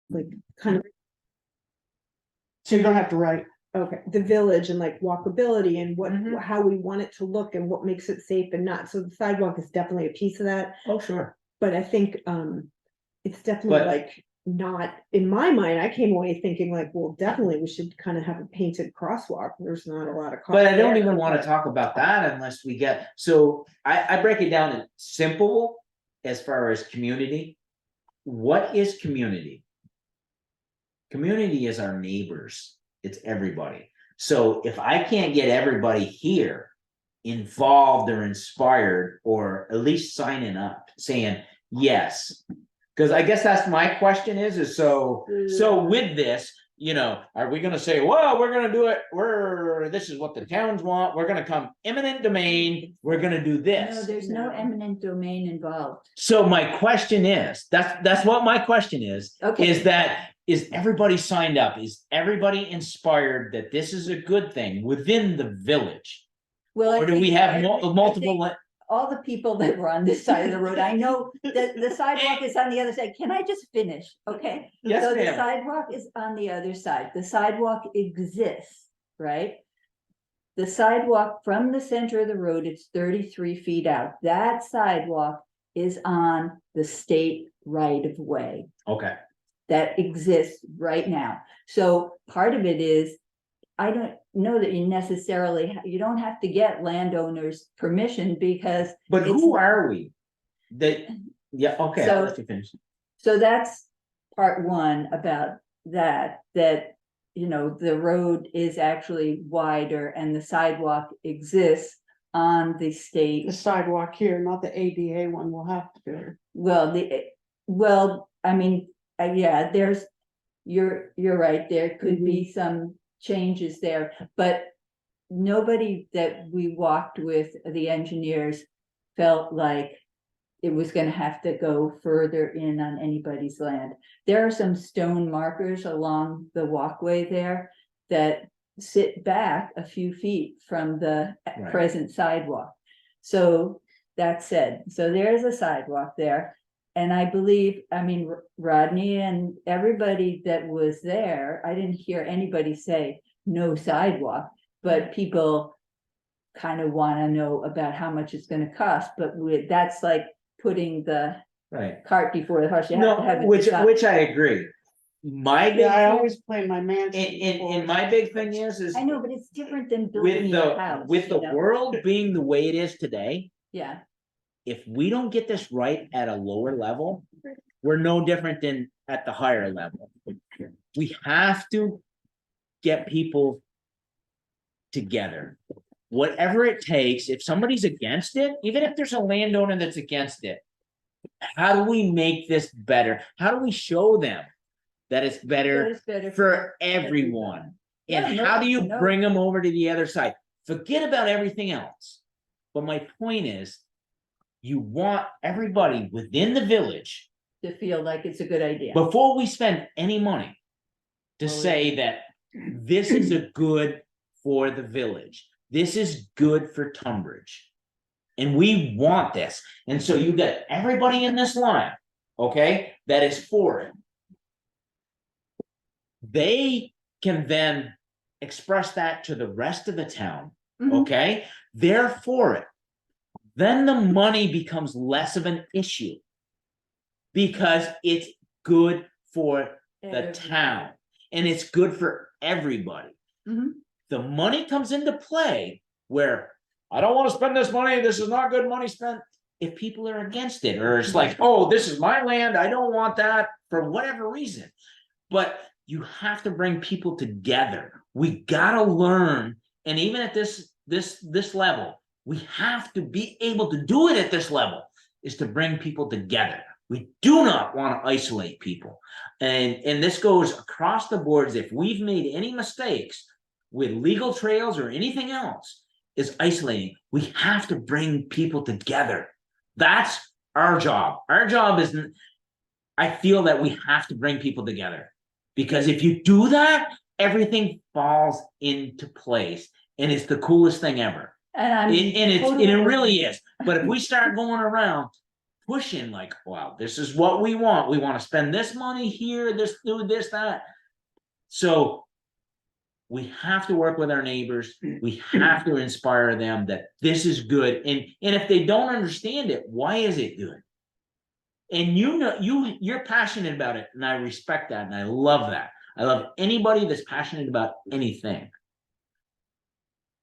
like kind of, So you don't have to write. okay, the village and like walkability and what, Mhm. how we want it to look and what makes it safe and not, so the sidewalk is definitely a piece of that. Oh, sure. But I think, it's definitely But- like not, in my mind, I came away thinking like, well, definitely we should kind of have a painted crosswalk. There's not a lot of. But I don't there, even want to but- talk about that unless we get, so I break it down in simple as far as community. What is community? Community is our neighbors. It's everybody. So if I can't get everybody here involved or inspired, or at least signing up, saying yes. Because I guess that's my question is so with this, you know, are we gonna say, well, we're gonna do it, this is what the towns want, we're gonna come eminent domain, we're gonna do No, this. there's no eminent domain involved. So my question is, that's what my question is Okay. is everybody signed up? Is everybody inspired that this is a good thing within the village? Well, I Or do we think have every- I multiple? think all the people that were on this side of the road, I know that the sidewalk is on the other side. Can I just finish? Okay. Yes, So the ma'am. sidewalk is on the other side. The sidewalk exists, right? The sidewalk from the center of the road, it's 33 feet out. That sidewalk is on the state right of way Okay, that exists right now. So part of it is, I don't know that you necessarily, you don't have to get landowners' permission because. but it's- who are we? That, yeah, okay, I'll So- let you finish. So that's part one about that, you know, the road is actually wider and the sidewalk exists on the The state. sidewalk here, not the ADA one, we'll have to do. Well, I mean, yeah, you're right, there could be some changes there, but nobody that we walked with, the engineers, felt like it was gonna have to go further in on anybody's land. There are some stone markers along the walkway there that sit back a few feet from the Right. present sidewalk. So that said, so there's a sidewalk there. And I believe, I mean, Rodney and everybody that was there, I didn't hear anybody say no sidewalk, but people kind of want to know about how much it's going to cost, but that's like putting the Right. cart before the horse. You have to have No, it which decided. I agree. My big Yeah, I thing, always play my mansion. and before. my big thing is I know, but it's different than building with your house. with the you know? world being the way it is today, Yeah, if we don't get this right at a lower level, we're no different than at the higher level. We have to get people together. Whatever it takes, if somebody's against it, even if there's a landowner that's against it, how do we make this better? How do we show them that it's that better is better for everyone? And Yeah, how do you no. bring them over to the other side? Forget about everything else. But my point is, you want everybody within the village, to feel like it's a good idea. before we spend any money, to Well, say that this is a good for the village. This is good for Tunbridge. And we want this. And so you get everybody in this line, okay, that is for it. They can then express that to the rest of the town, Mhm. okay? They're for it. Then the money becomes less of an issue. Because it's good for the Everybody. town and it's good for everybody. Mhm. The money comes into play where I don't want to spend this money, this is not good money spent. If people are against it, or it's like, oh, this is my land, I don't want that for whatever reason. But you have to bring people together. We gotta learn, and even at this level, we have to be able to do it at this level, is to bring people together. We do not want to isolate people. And this goes across the boards. If we've made any mistakes with legal trails or anything else, is isolating. We have to bring people together. That's our job. Our job isn't, I feel that we have to bring people together. Because if you do that, everything falls into place. And it's the coolest thing ever. And I'm And it totally- really is. But if we start going around, pushing like, wow, this is what we want. We want to spend this money here, do this, that. So we have to work with our neighbors. We have to inspire them that this is good. And if they don't understand it, why is it good? And you're passionate about it, and I respect that, and I love that. I love anybody that's passionate about anything.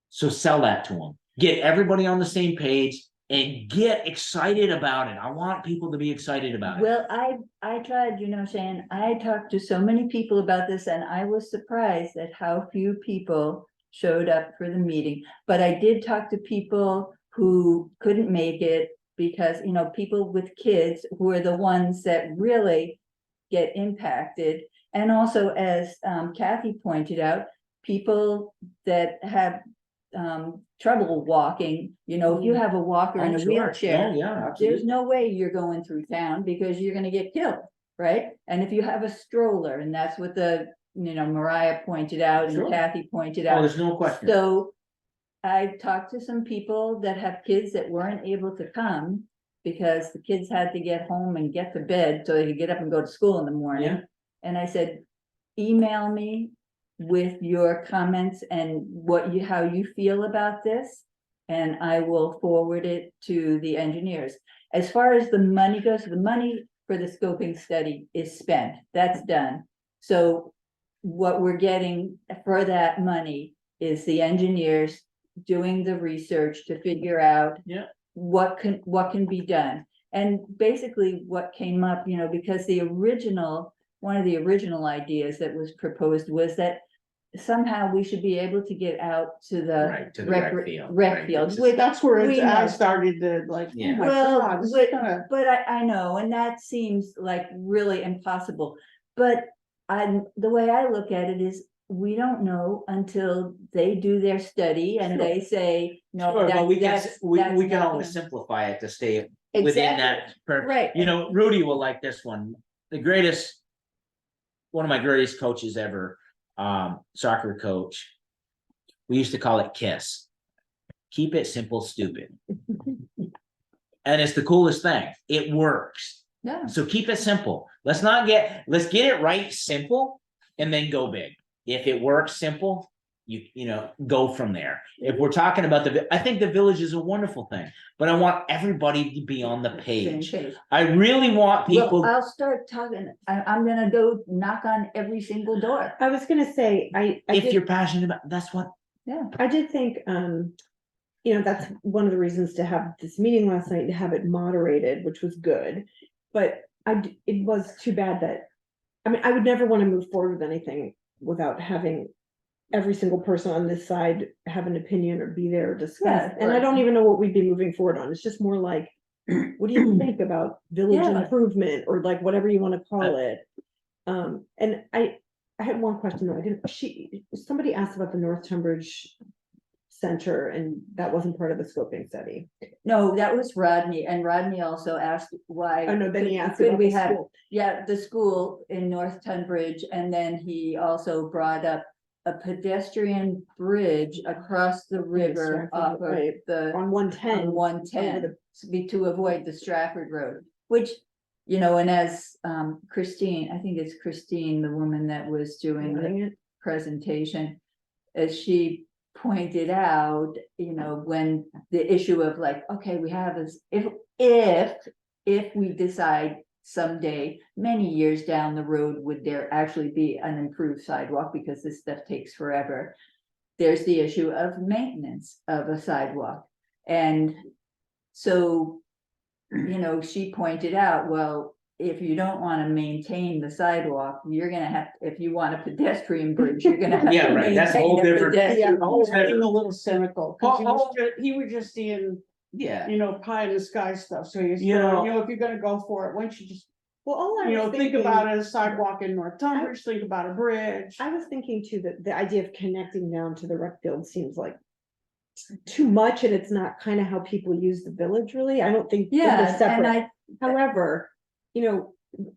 So sell that to them. Get everybody on the same page and get excited about it. I want people to be excited about it. Well, I tried, Shane, I talked to so many people about this, and I was surprised at how few people showed up for the meeting. But I did talk to people who couldn't make it because, people with kids who are the ones that really get impacted. And also, as Kathy pointed out, people that have trouble walking, if you have a walker in a wheelchair, there's no way you're going through town because you're gonna get killed, right? And if you have a stroller, and that's what the, Mariah pointed out and Sure. Kathy pointed Oh, out. there's no question. So I talked to some people that have kids that weren't able to come because the kids had to get home and get to bed so they could get up and go to school in the morning. Yeah. And I said, email me with your comments and how you feel about this, and I will forward it to the engineers. As far as the money goes, the money for the scoping study is spent, that's done. So what we're getting for that money is the engineers doing the research to figure out what can be done. And basically what came up, because one of the original ideas that was proposed was that somehow we should be able to get out to the rec field. Which that's where we I know. started to like, oh Yeah. my Well, God, this is kinda- but I know, and that seems like really impossible. But the way I look at it is, we don't know until they do their study and they say, no, Sure, but we can, that's we can not always gonna-" simplify it to stay within that. Right. Rudy will like this one. One of my greatest coaches ever, soccer coach. We used to call it KISS. Keep it simple, stupid. And it's the coolest thing. It works. Yeah. So keep it simple. Let's get it right, simple, and then go big. If it works simple, go from there. If we're talking about I think the village is a wonderful thing, but I want everybody to be on the page. I really want people. Well, I'll start talking. I'm gonna go knock on every single door. I was gonna say, if you're passionate about, that's what. Yeah. I did think, that's one of the reasons to have this meeting last night, to have it moderated, which was good. But it was too bad that, I would never want to move forward with anything without having every single person on this side have an opinion or be there or discuss. Yeah, and I don't even know what we'd be moving forward on. It's just more like, what do you think about village Yeah. improvement, or like whatever you want to call it? And I had one question though. Somebody asked about the North Tunbridge Center, and that wasn't part of the scoping study. No, that was Rodney, and Rodney also asked why. I know, then he asked could about we the have, school. yeah, the school in North Tunbridge, and then he also brought up a pedestrian bridge across the river off of Right. the On 110. on 110 to avoid the Stratford Road, which, and as Christine, I think it's Christine, the woman that was doing the presentation, as she pointed out, when the issue of like, okay, we have this, if we decide someday, many years down the road, would there actually be an improved sidewalk, because this stuff takes forever. There's the issue of maintenance of a sidewalk. And so, she pointed out, well, if you don't want to maintain the sidewalk, you're gonna have, if you want a pedestrian bridge, you're gonna have Yeah, to right, that's a whole maintain different- pedestrian I was bridge. being a little cynical, cause Oh, he was just seeing, Yeah. pie in the sky stuff, so he's, You know- if you're gonna go for it, why don't you just, Well, all I was think thinking, about a sidewalk in North Tunbridge, think about a bridge. I was thinking too, that the idea of connecting down to the rec field seems like too much, and it's not kind of how people use the village, really. I don't think. they're Yeah, and separate. However,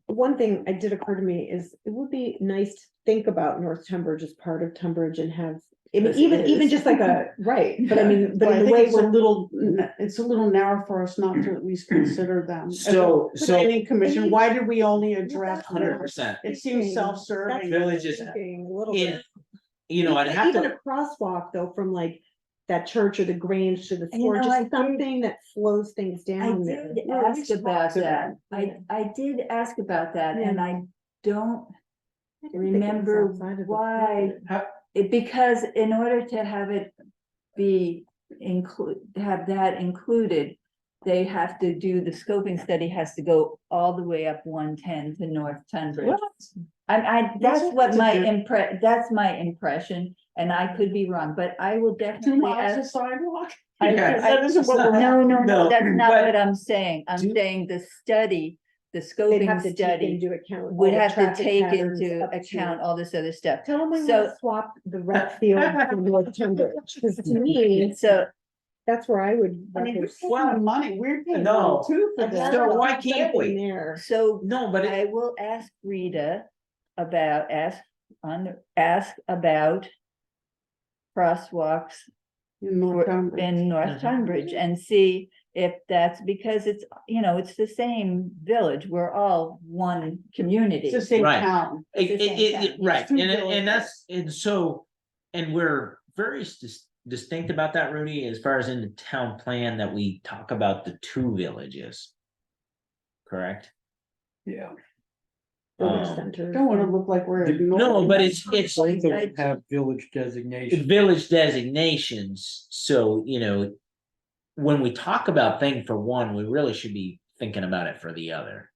one thing that did occur to me is it would be nice to think about North Tunbridge as part of Tunbridge and have I mean, Because it even is. just like a, right, but I mean, but But I in the think way it's a we're. little, it's a little narrow for us not to at least consider them. as a So- planning commission, why did we only address? them? 100%. It seems self-serving. Villages Thinking a little in, bit. you know, I'd have Even to, a crosswalk though, from like that church or the Grange to the You store, know, I just did- something that slows things I down there. did Well, at ask least about talk to that. them. I did ask about that and Yeah. I don't I didn't think it was remember outside of the why. plan. Because in order to have it be have that included, they have to do, the scoping study has to go all the way up 110 to North Tunbridge. That's what That's a my diff- that's my impression, and I could be wrong, but I will 2 definitely miles of ask. sidewalk? I- Yeah. That isn't what we're. No, No, that's not but what I'm saying. I'm do- saying the study, the They'd have scoping to take study into account. all would the have to traffic take patterns into up to- account all this other stuff. Tell them we So- want to swap the rec field for North Tunbridge, because to me, So, that's where I would. I mean, we're rather paying the money, we're paying No. money too for I'd this. rather So why have can't that we? in there. so no, but I will ask Rita about, ask about crosswalks In North Tunbridge. in North Mhm. Tunbridge and see if that's because it's, it's the same village. We're all one community. It's the same Right. town. It's the same town. Right, There's two and that's, and so, and we're very distinct about that, Rudy, as far as in the town plan that we talk about the two villages. Correct? Yeah. Village Um, center. Don't wanna look like we're. No, but it's Both of them have village designation. village designations, so, you know. When we talk about thing for one, we really should be thinking about it for the other.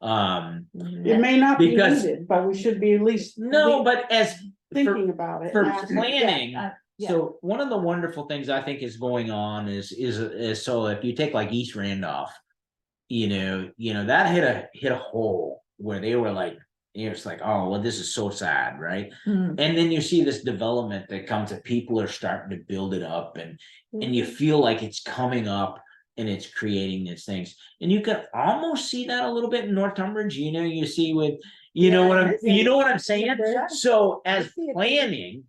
It may not be Because- needed, but we should be at least. No, but as Thinking about it. for asking. planning. Yeah. So one of the wonderful things I think is going on is so if you take like East Randolph. You know, that hit a hole where they were like, it's like, oh, well, this is so sad, right? Hmm. And then you see this development that comes that people are starting to build it up and Mm-hmm. you feel like it's coming up and it's creating these things. And you can almost see that a little bit in North Tunbridge, you see with, you know what I'm saying? So I as see it. planning.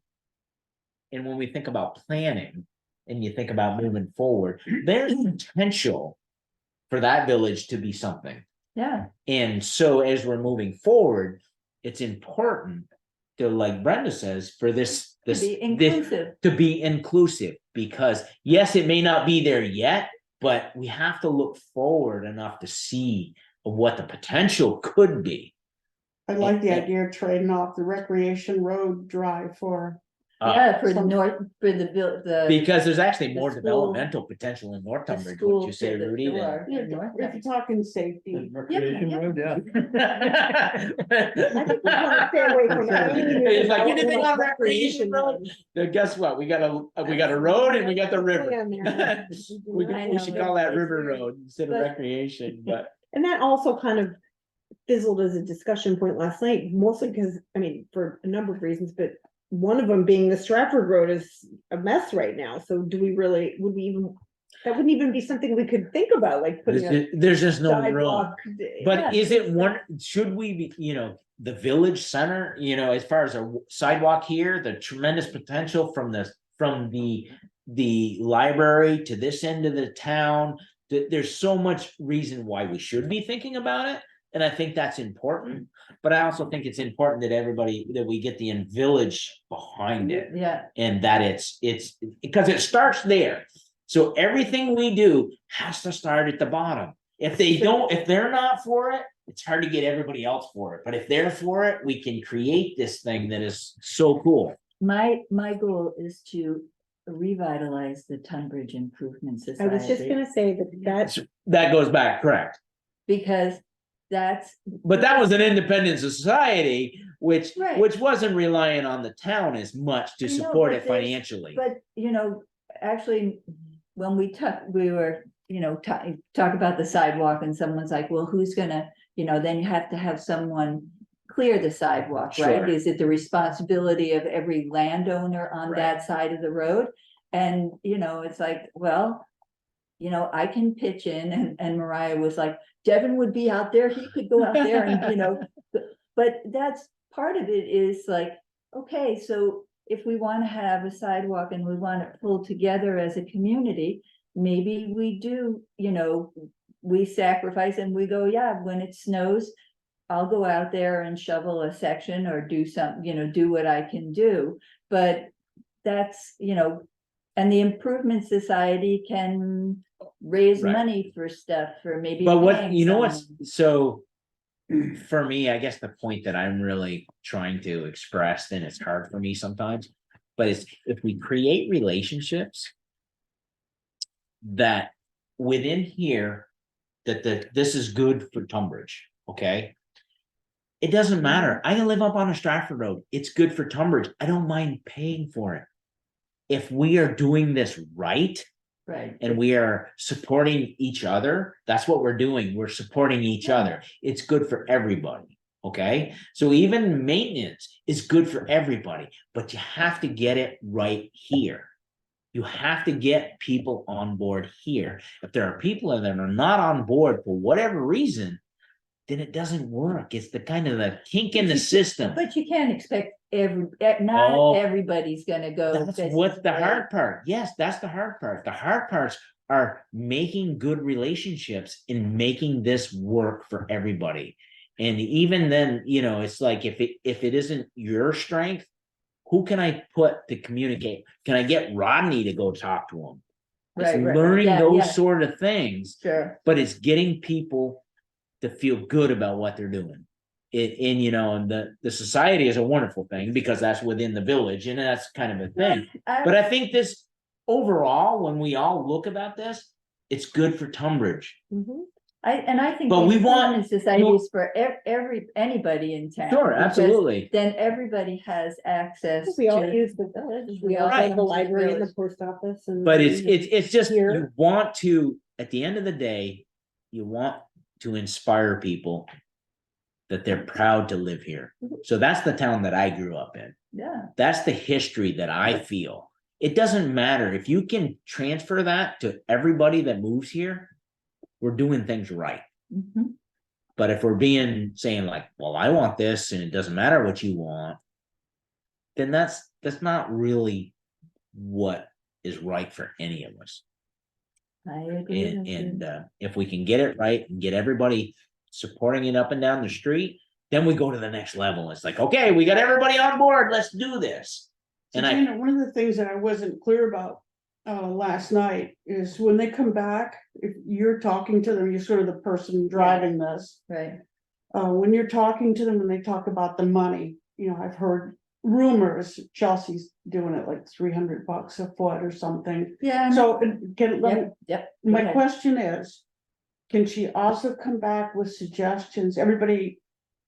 And when we think about planning and you think about moving forward, there's potential for that village to be something. Yeah, And so as we're moving forward, it's important to, like Brenda says, for this, to be inclusive. to be inclusive, because yes, it may not be there yet, but we have to look forward enough to see what the potential could be. I like the idea of trading off the recreation road drive for. Yeah, for some- North, for the. Because there's actually more school- developmental potential in North the Tunbridge, school wouldn't you say, to the Rudy? than- door in North If you're talking safety. Recreation yeah. road, yeah. I think we want to stay away from any new It's like development anything on of recreation road. Then guess what? We got a road and we got the river. Plan there. We should call that River Road instead of But- recreation, but And that also kind of fizzled as a discussion point last night, mostly because, I mean, for a number of reasons, but one of them being the Stratford Road is a mess right now. So would we even, that wouldn't even be something we could think about, like putting a there's just no room. sidewalk. But is it one, should we be, the village center, as far as a sidewalk here, the tremendous potential from the library to this end of the town. There's so much reason why we should be thinking about it, and I think that's important. But I also think it's important that we get the village behind it, Yeah, and that it's because it starts there. So everything we do has to start at the bottom. If they're not for it, it's hard to get everybody else for it. But if they're for it, we can create this thing that is so cool. my goal is to revitalize the Tunbridge Improvement I was just Society. gonna say that That goes back, correct? Because that's, But that was an independent society, which Right. wasn't relying on the town as much to I know, support but it there's- financially. but actually, when we were, talk about the sidewalk and someone's like, well, who's gonna, then you have to have someone clear the sidewalk, right? Sure. Is it the responsibility of every landowner on Right. that side of the road? And, it's like, well, I can pitch in, and Mariah was like, Devin would be out there, he could go out there and, but that's part of it is like, okay, so if we want to have a sidewalk and we want to pull together as a community, maybe we do, we sacrifice and we go, yeah, when it snows, I'll go out there and shovel a section or do some, do what I can do. But that's, and the Improvement Society can raise Right. money for stuff for maybe. But what, paying what's, someone. so for me, I guess the point that I'm really trying to express, and it's hard for me sometimes, but it's if we create relationships that within here, that this is good for Tunbridge, okay? It doesn't matter. I can live up on a Stratford Road. It's good for Tunbridge. I don't mind paying for it. If we are doing this right, Right. and we are supporting each other, that's what we're doing. We're supporting each other. It's good for everybody. Okay. So even maintenance is good for everybody, but you have to get it right here. You have to get people on board here. If there are people that are not on board for whatever reason, then it doesn't work. It's the kind of the kink in the system. But you can't expect Oh. not everybody's gonna go. That's this what's is the great. hard part. Yes, that's the hard part. The hard parts are making good relationships and making this work for everybody. And even then, it's like if it isn't your strength, who can I put to communicate? Can I get Rodney to go talk to him? It's Right, learning yeah, those yeah. sort of things, Sure. but it's getting people to feel good about what they're doing. And the society is a wonderful thing because that's within the village and that's kind of a thing. But I think this overall, when we all look about this, it's good for Tunbridge. Mhm. I think. But the we want- Improvement Society is for anybody in town. Sure, because absolutely. Then everybody has access We all to. use the village. We We all all have use the the library and the village. post office and. But it's just Here. you want to, at the end of the day, you want to inspire people that they're proud to live here. So that's the town that I grew up in. Yeah, That's the history that I feel. It doesn't matter if you can transfer that to everybody that moves here, we're doing things right. mhm. But if we're saying like, well, I want this and it doesn't matter what you want, then that's not really what is right for any of us. I agree. And, with you. and if we can get it right and get everybody supporting it up and down the street, then we go to the next level. It's like, okay, we got everybody on board. Let's do this. So And I, Gina, one of the things that I wasn't clear about last night is when they come back, if you're talking to them, you're sort of the person driving this. Right, When you're talking to them, when they talk about the money, I've heard rumors Chelsea's doing it like $300 a foot or something. yeah. So Yep. Go my ahead. question is, can she also come back with suggestions? Everybody,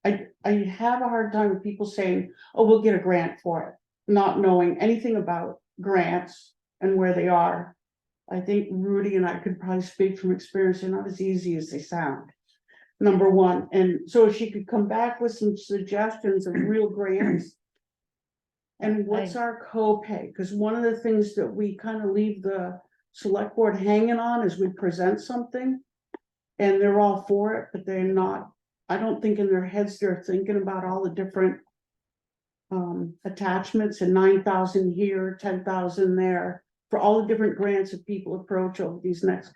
I have a hard time with people saying, oh, we'll get a grant for it, not knowing anything about grants and where they are. I think Rudy and I could probably speak from experience. They're not as easy as they sound. Number one, and so if she could come back with some suggestions of real grants. And what's our copay? Because one of the things that we kind of leave the select board hanging on is we present something. And they're all for it, but they're not, I don't think in their heads, they're thinking about all the different. Attachments and 9,000 here, 10,000 there, for all the different grants that people approach over these next.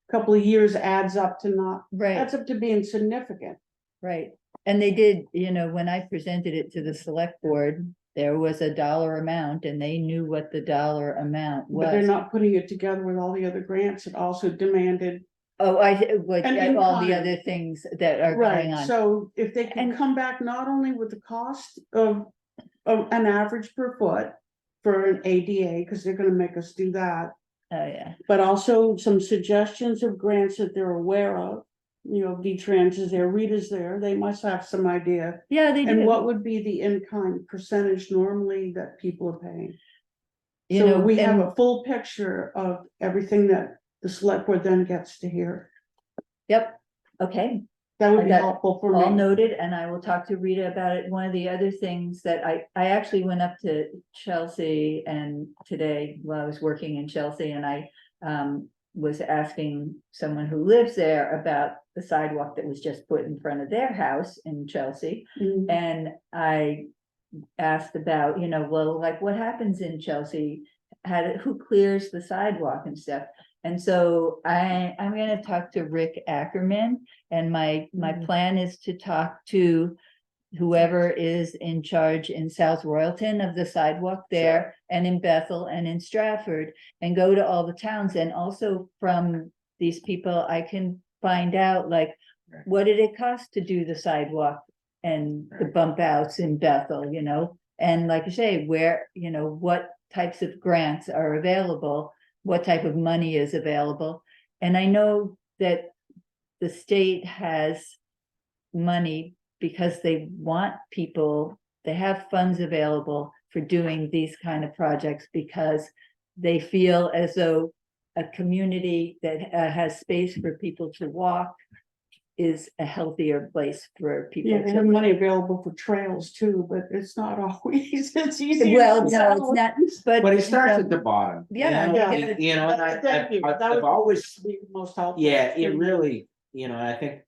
Couple of years adds up to being significant. Right. And they did, when I presented it to the select board, there was a dollar amount and they knew what the dollar amount But they're was. not putting it together with all the other grants that also demanded. Oh, And all the in other things that are going Right, on. so if they can And- come back not only with the cost of an average per foot. For an ADA, because they're gonna make us do that, Oh, yeah. but also some suggestions of grants that they're aware of. V-Trans is there, Rita's there, they must have some idea. Yeah, they And do. what would be the in-kind percentage normally that people are paying? You So know, we have and- a full picture of everything that the select board then gets to hear. Yep. Okay. That would I be got helpful for All me. noted, and I will talk to Rita about it. One of the other things that I actually went up to Chelsea and today while I was working in Chelsea and I was asking someone who lives there about the sidewalk that was just put in front of their house in Chelsea. Mhm. And I asked about, well, like what happens in Chelsea? Who clears the sidewalk and stuff? And so I'm gonna talk to Rick Ackerman, and my plan is to talk to whoever is in charge in South Royalton of the sidewalk there, and in Bethel and in Stratford, and go to all the towns. And also from these people, I can find out like, what did it cost to do the sidewalk and the bump outs in Bethel, And like you say, where, what types of grants are available, what type of money is available. And I know that the state has money because they want people, they have funds available for doing these kind of projects, because they feel as though a community that has space for people to walk is a healthier place for people Yeah, they to have money available for trails too, but it's not always, it's easy. Well, no, it's not, But it starts at the bottom. Yeah, you know, yeah. and Thank you. That I've would always, be most helpful. yeah, it really, I think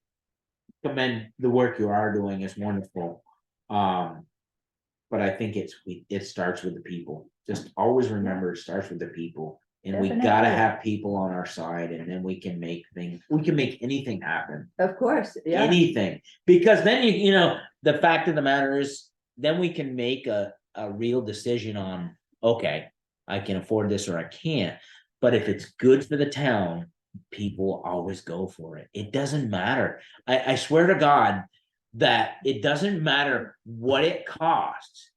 commend the work you are doing is wonderful. But I think it starts with the people. Just always remember, it starts with the people. And we gotta Definitely. have people on our side, and then we can make anything happen. of course, yeah, Anything, because then the fact of the matter is, then we can make a real decision on, okay, I can afford this or I can't. But if it's good for the town, people always go for it. It doesn't matter. I swear to God that it doesn't matter what it costs.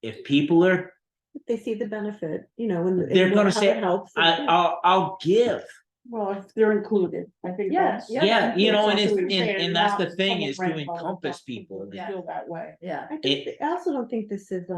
If people are, If they see the benefit, and they're and gonna how say, it helps. I'll give. Well, if they're included, I think Yeah, that's. yeah. And that's it's, what you're saying, and that's the not thing, someone is to grandfathered, encompass but people. who feel that way. yeah. I also don't think this is,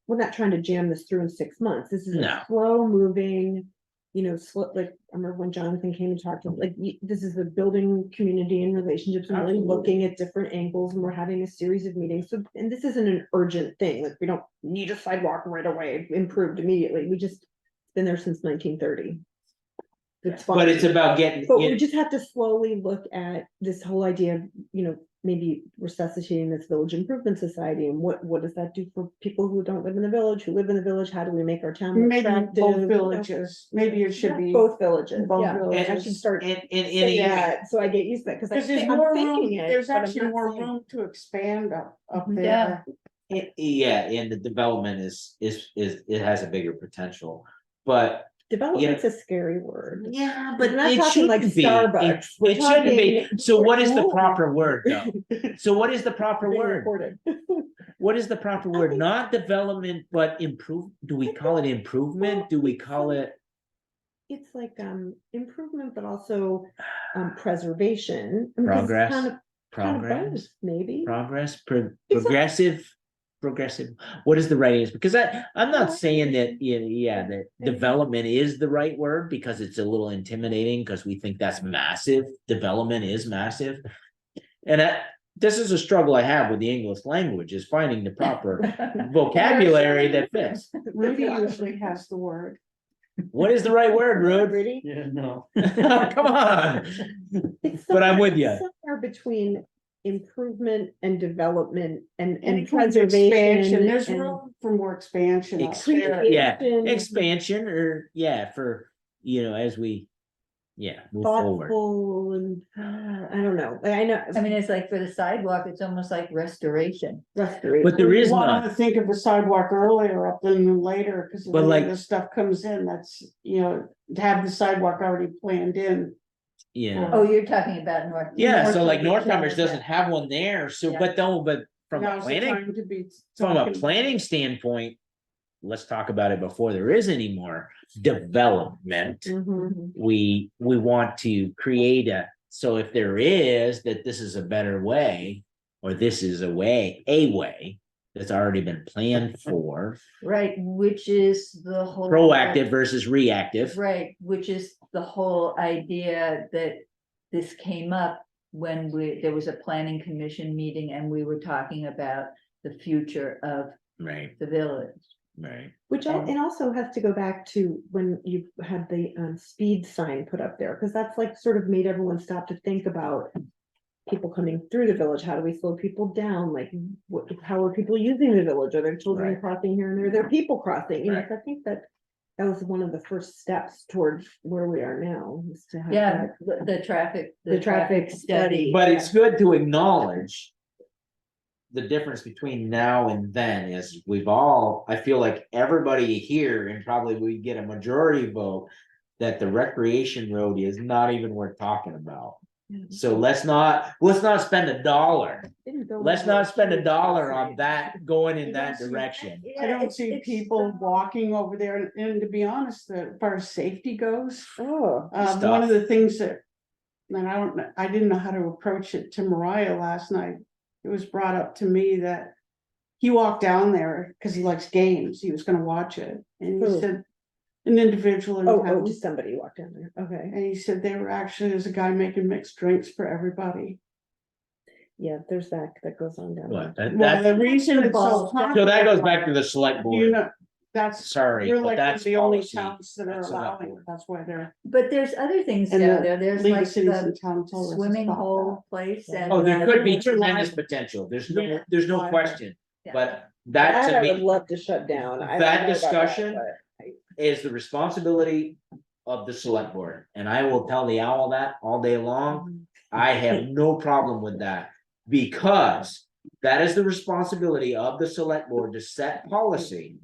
we're not trying to jam this through in 6 months. This is No. a slow moving, like, I remember when Jonathan came and talked to, this is the building community and relationships and really Absolutely. looking at different angles, and we're having a series of meetings. So, and this isn't an urgent thing, like, we don't need a sidewalk right away, improved immediately. We just, it's been there since 1930. It's fine. But it's about getting, But we just have to slowly look at this whole idea of, maybe resuscitating this village improvement society, and what does that do for people who don't live in the village, who live in the village? How do we make our town more Maybe attractive? both villages, maybe it should be. Both villages, both yeah. villages. I should start and saying that, so I get used to that, Because there's I'm more room, thinking it. there's but I'm actually not more saying it. room to expand up Mhm. there. yeah, and the development is it has a bigger potential, but Development's a scary word. yeah, We're but not it talking like shouldn't be. Starbucks. We're It shouldn't be. talking- So what is the Ooh. proper word though? So what is the proper Being word? recorded. What is the proper I word? think- Not development, but improve. Do we call it improvement? Do we call it? It's like improvement, but also preservation. I mean, 'cause it's Progress. kind of Progress. both, maybe. Progress. It's a- Progressive. What is the right answer? Because I'm not Oh, I saying that, understand. that Yeah. development is the right word, because it's a little intimidating, because we think that's massive. Development is massive. And this is a struggle I have with the English language, is finding the proper vocabulary that fits. Rudy usually has the word. What is the right word, Rude? Really? Yeah, no. Come on. It's But I'm with somewhere- you. Somewhere between improvement and development and Anything to preservation. expansion, there's and room for more expansion up Expan- there. yeah, creation, expansion, or for as we move forward. thoughtful and, I don't know, I know. I mean, it's like for the sidewalk, it's almost like restoration. Restoration. But there is You wanted not. to think of the sidewalk earlier up than later, because But when like- this stuff comes in, that's, to have the sidewalk already planned in. Yeah. Oh, you're talking about North. Yeah, so like North Northcomers yeah. doesn't have one there, so Yeah. but from a Now's the planning, time to be from a talking. planning standpoint, let's talk about it before there is any more development. Mhm. We want to create so if there is, that this is a better way, or this is a way that's already been planned for, Right, which is the whole. proactive versus reactive. Right, which is the whole idea that this came up when there was a planning commission meeting and we were talking about the future of Right, the village. right. Which it also has to go back to when you had the speed sign put up there, because that's like sort of made everyone stop to think about, people coming through the village, how do we slow people down, like, what, how are people using the village, are there children Right. crossing here and there are people crossing, you know, Right. so I think that. That was one of the first steps towards where we are now, is to have Yeah, that. the traffic. The traffic study. But it's good to acknowledge. The difference between now and then is I feel like everybody here, and probably we get a majority vote. That the recreation road is not even worth talking about. So let's not spend $1. Let's not spend $1 on that going in that direction. I don't see people walking over there, and to be honest, as far as safety goes, Oh, one of the things that. And I didn't know how to approach it to Mariah last night, it was brought up to me that. He walked down there, cause he likes games, he was gonna watch it, and he Who? said. An individual in oh, town, just somebody walked down there, okay, and he said they were actually, there's a guy making mixed drinks for everybody. yeah, there's that goes on down What, there. Well, the reason it's so Balls. popular. So that goes back to the select You board. know, that's, Sorry, we're but like that's the only policy. towns that are That's select allowing, board. that's why they're. But there's other things And down the there, there's League of like Cities the and Towns told us to swimming stop hole place and. Oh, there could be They're tremendous liable. potential. There's Yeah. no Liable. question. Yeah. But that to I would me love to shut down. I don't That know about discussion- but is the responsibility of the select board. And I will tell the owl that all day long. I have no problem with that. Because that is the responsibility of the select board to set policy.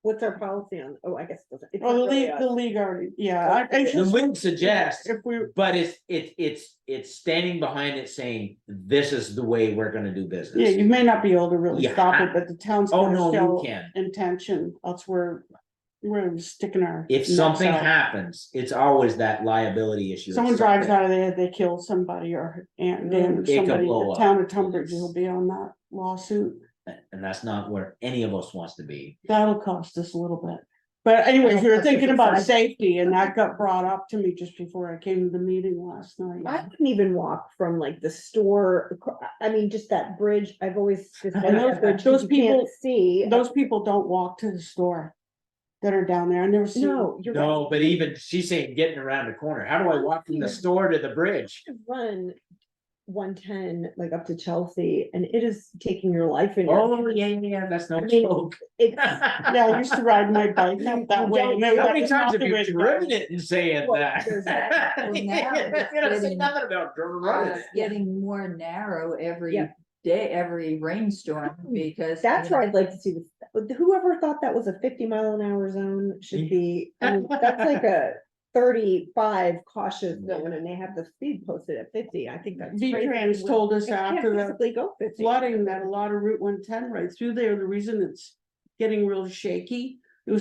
What's our policy on, oh, I guess. it's Well, not the really league, us. the league already, yeah, I The just, league suggests, if we, but it's standing behind it saying, this is the way we're gonna do yeah, business. you may not be able to really You stop have- it, but the town's Oh, gonna no, you show can. intention, that's where. We're sticking our. If necks something out. happens, it's always that liability issue. Someone It's drives something- out of there, they kill somebody or and damage It could somebody, blow the up. town of Tunbridge will be on that lawsuit. And that's not where any of us wants to be. That'll cost us a little bit. But anyways, we were thinking about safety and that got brought up to me just before I came to the meeting last night. I wouldn't even walk from like the store, I mean, just that bridge, I've always. just I know, that bridge those you can't people- See. Those people don't walk to the store that are down there. I never see. No, you're right. No, but even she's saying getting around the corner. How do I walk from the store to the bridge? Run 110 like up to Chelsea and it is taking your life in. your Oh, yeah, that's no I mean, joke. It's. Yeah, I used to ride my bike out that way. and How many that's times not have the you way to go. driven it and saying Well, that? there's that. Well, now You it's know, say getting- nothing about running. It's getting more narrow every Yeah. day, every rainstorm, because. That's you know, where I'd like to see this, whoever thought that was a 50-mile-an-hour zone should be, I mean, that's like a 35 cautious zone and they have the speed posted at 50, I think that's. crazy. V-Trans told us You can't after the physically go 50. flooding that a lot of Route 110 right through there, the reason it's getting real shaky. It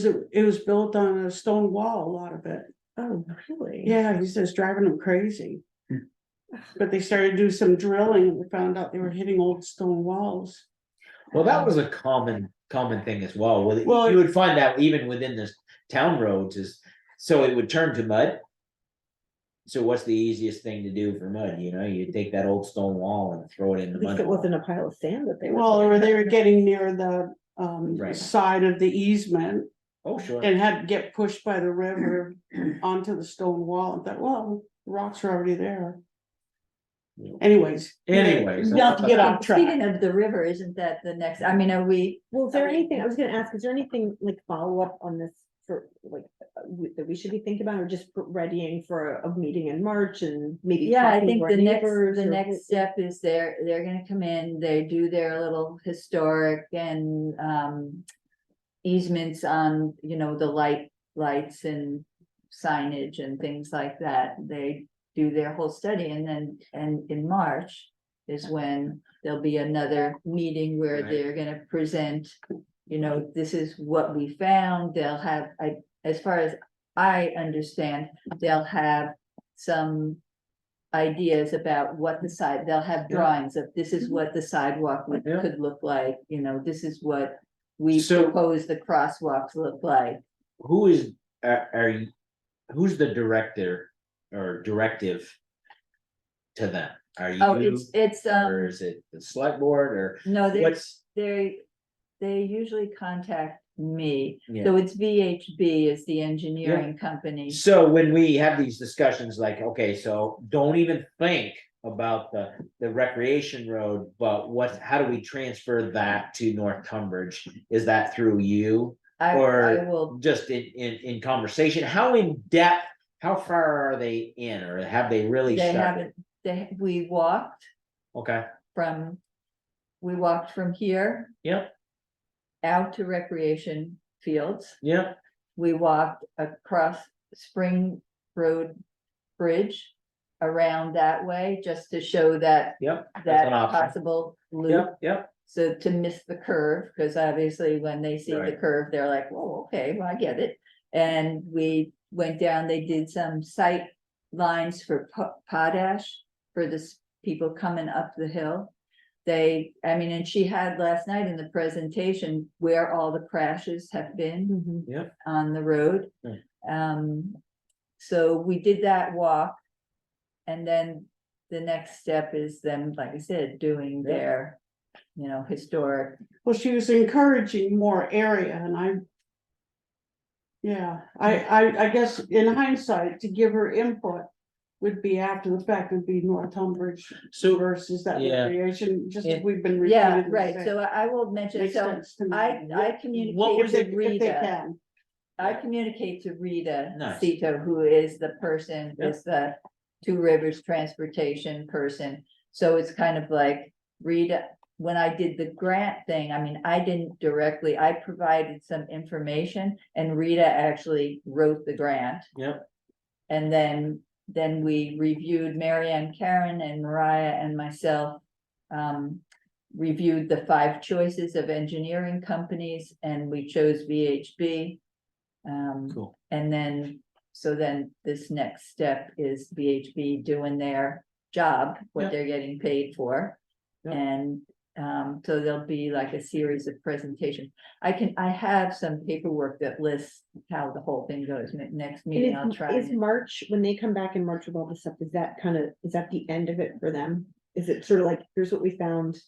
was built on a stone wall, a lot of it. Oh, really? Yeah, he says driving them crazy. But they started to do some drilling and we found out they were hitting old stone walls. Well, that was a common thing as well. Well, You would find out even within the town roads is, so it would turn to mud. So what's the easiest thing to do for mud? You know, you take that old stone wall and throw it in the At least mud. it wasn't a pile of sand that they were. Well, or they were getting near the Right. side of the easement Oh, sure. and had to get pushed by the river onto the stone wall. And thought, well, the rocks are already there. Anyways. Anyways. Not to get off track. Speaking of the river, isn't that the next, I mean, are we, Well, is there I mean- anything, I was gonna ask, is there anything like follow up on this for like, that we should be thinking about or just readying for a meeting in March and maybe? yeah, I talking think to our the neighbors the or- next step is they're gonna come in, they do their little historic and, easements on, you know, the lights and signage and things like that. They do their whole study and then, and in March is when there'll be another meeting where Right. they're gonna present, you know, this is what we found. They'll have, as far as I understand, they'll have some ideas about what the side, they'll have Yeah. drawings of this is what the sidewalk Yeah. could look like, you know, this is what we So- propose the crosswalks look like. Who is, are you, who's the director or directive to them? Are Oh, you, it's, or is it the select board or no, what's? they usually contact me. Yeah. So it's VHB is the engineering company. So when we have these discussions, like, okay, so don't even think about the recreation road, but how do we transfer that to North Tunbridge? Is that through you? I Or will, just in conversation? How in depth, how far are they in, or have they really they started? haven't, we walked Okay, from, here yep, out to recreation fields. yep, We walked across Spring Road Bridge around that way, just to show that yep. that's that an option. possible loop. Yep, yep, So to miss the curve, because obviously when they see the Right. curve, they're like, oh, okay, well, I get it. And we went down, they did some sight lines for potash for people coming up the hill. And she had last night in the presentation where all the crashes have been yep. on the road. So we did that walk. And then the next step is them, like I said, doing Yeah. their, historic. Well, she was encouraging more area and I guess in hindsight, to give her input would be after the fact, would be North Tunbridge So, versus that yeah. recreation, just as And- we've been. Yeah, repeatedly right. saying. So I will mention, Makes so sense to me. I What communicate was If to they Rita. can. I communicate to Rita Nice. Cito, who is the person, Yep. is the Two Rivers transportation person. So it's kind of like Rita, when I did the grant thing, I didn't directly, I provided some information and Rita actually wrote the grant. Yep. And then we reviewed, Marianne, Karen and Mariah and myself. Reviewed the 5 choices of engineering companies and we chose VHB. Cool. And then this next step is VHB doing their job, what Yep. they're getting paid for. Yep. And so there'll be like a series of presentations. I have some paperwork that lists how the whole thing goes. Next meeting, I'll try. Is March, when they come back in March with all this stuff, is that the end of it for them? Is it sort of like, here's what we found,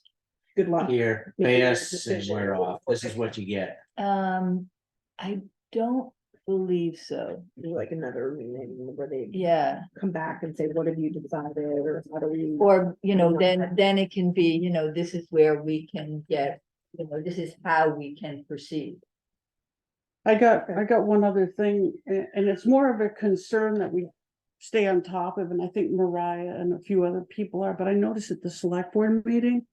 good luck? Here, Making pay your us and decision. we're off. This is what you get. I don't believe so. Like another meeting where they Yeah. come back and say, what have you decided, or how do we? Or, then it can be, this is where we can get, this is how we can proceed. I got one other thing, and it's more of a concern that we stay on top of, and I think Mariah and a few other people are, but I noticed at the select board meeting,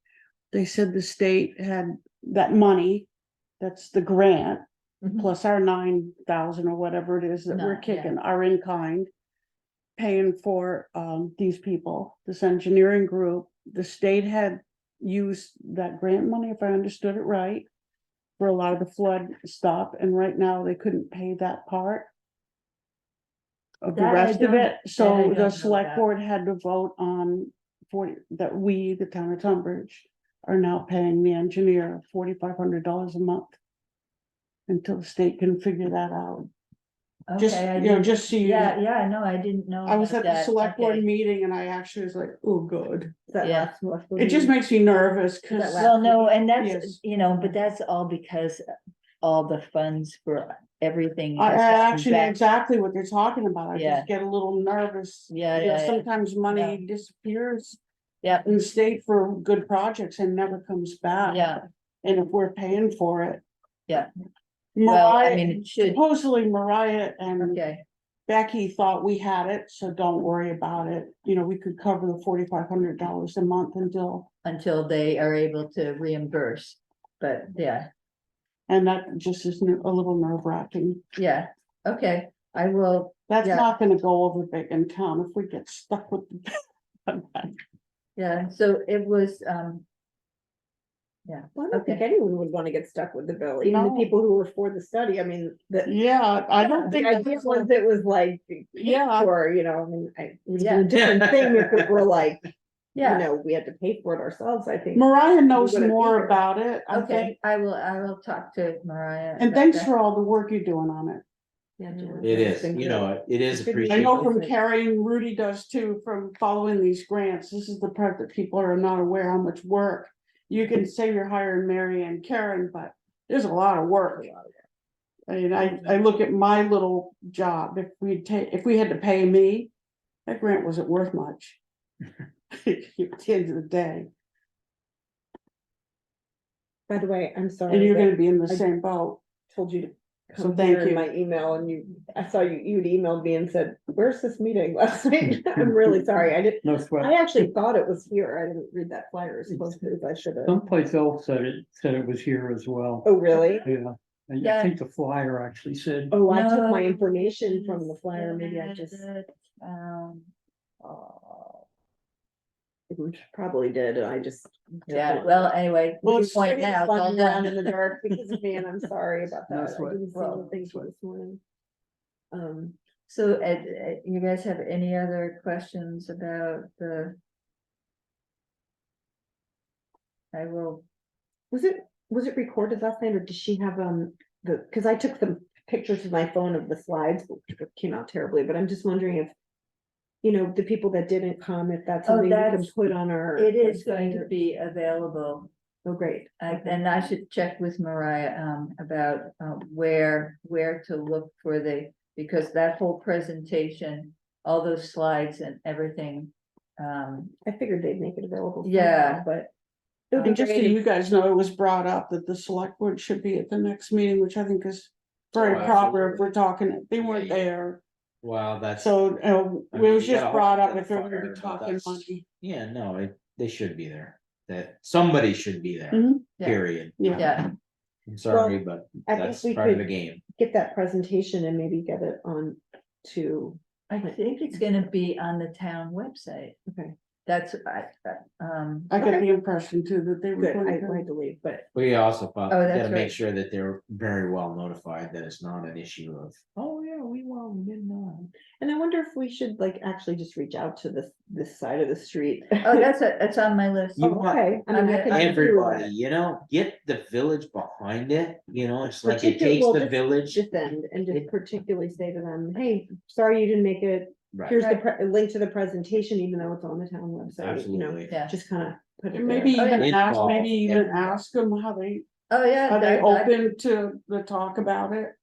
they said the state had that money, that's the grant, Mhm. plus our 9,000 or whatever it is that we're Yeah. kicking, are in kind, paying for these people, this engineering group. The state had used that grant money, if I understood it right, for a lot of the flood stuff, and right now they couldn't pay that part of the That I rest of don't- it, that I so don't know the select about. board had to vote on that we, the town of Tunbridge, are now paying the engineer $4,500 a month until the state can figure that out. Just, Okay, I you know, didn't- just so you. Yeah, no, I didn't know. I was about at the that. select board Okay. meeting and I actually was like, oh, good. That Yeah. last It just makes me nervous, cause. that Well, no, and that's, Yes. but that's all because all the funds for everything. I has gotten actually back. exactly what they're talking about. I Yeah. just get a little nervous. Yeah, You know, yeah, yeah. sometimes money disappears Yeah, in the state for good projects and never comes back. yeah, And if we're paying for it. yeah. Well, I Mariah, mean, it should, supposedly Mariah and okay, Becky thought we had it, so don't worry about it. You know, we could cover the $4,500 a month until they are able to reimburse, but yeah, and that just is a little nerve wracking. yeah, okay, I will, That's Yeah. not gonna go over big in town if we get stuck with. yeah, so it was, Well, I don't think Okay. anyone would want to get stuck with the bill, even the No. people who were for the study. I mean, Yeah, I don't the think. idea that's- was it was like, Yeah. or, it would have been Yeah. a different thing if it were like, yeah, we had to pay for it ourselves, I think. Mariah knows wouldn't be more here. about it, I okay, think, I will talk to Mariah. and about thanks that. for all the work you're doing on it. Yeah, Jen, It it's is, been great. it is It's good. I appreciated. know from Isn't it? Carrie and Rudy does too, from following these grants, this is the part that people are not aware how much work. You can say you're hiring Mary and Karen, but there's a lot of work. I mean, I look at my little job, if we had to pay me, that grant wasn't worth much. at the end of the day, By the way, I'm and sorry you're gonna that be in the I- same boat. told you to So come thank here in you. my email and I saw you'd emailed me and said, where's this meeting last night? I'm really sorry. No sweat. I actually thought it was here. I didn't read that flyer as close as I should have. Someplace else said it was here as well. Oh, really? Yeah, and Yeah. I think the flyer actually said, Oh, I took my No, information from the flyer. Maybe I just Um, probably did. And I just. yeah, well, anyway, Well, good it's point now, it's all Flying around in done. the dark because of me and I'm sorry about No that. I sweat. didn't see Well, the things this morning. So, you guys have any other questions about the? I will, Was it recorded last night or did she have, cause I took some pictures with my phone of the slides, which came out terribly, but I'm just wondering if. You know, the people that didn't come, if that's Oh, something we can that's- put on our. it is going to website. be available. Oh, great. Okay. And I should check with Mariah, about, where to look for because that whole presentation, all those slides and everything. I figured they'd make it available. Yeah. somehow, But. it would be And just so great if- you guys know, it was brought up that the select board should be at the next meeting, which I think is very Oh, proper if absolutely. we're talking, they weren't Yeah, there. Well, that's, So, I it mean, was you just gotta brought hope up that if they're fire, gonna be but talking that's- money. yeah, no, they should be there. That somebody should be there, Mhm. Yeah. period. Yeah, I'm sorry, but I think that's we part of the could- game. Get that presentation and maybe get it on to, I think it's gonna be on the town website. okay, That's, I get Okay. the impression too that they were good, going I to. had to leave, but. We also thought, Oh, we that's gotta make right. sure that they're very well notified that it's not an issue of, oh, yeah, we didn't know. And I wonder if we should like actually just reach out to this side of the street. oh, that's on my list. You Oh, want okay, I mean, I can. do everybody, that. you know, get the village behind it, you know, it's like it Particu- takes well, the just village. Defend and just It- particularly say to them, hey, sorry you didn't make it. Right, Here's the link to the presentation, even though it's on the town website, you know, absolutely. Yeah. just kind of put it And there. maybe Oh, even yeah. ask, maybe even Everybody. ask them how they, Oh, yeah. are they I- open to the talk about it?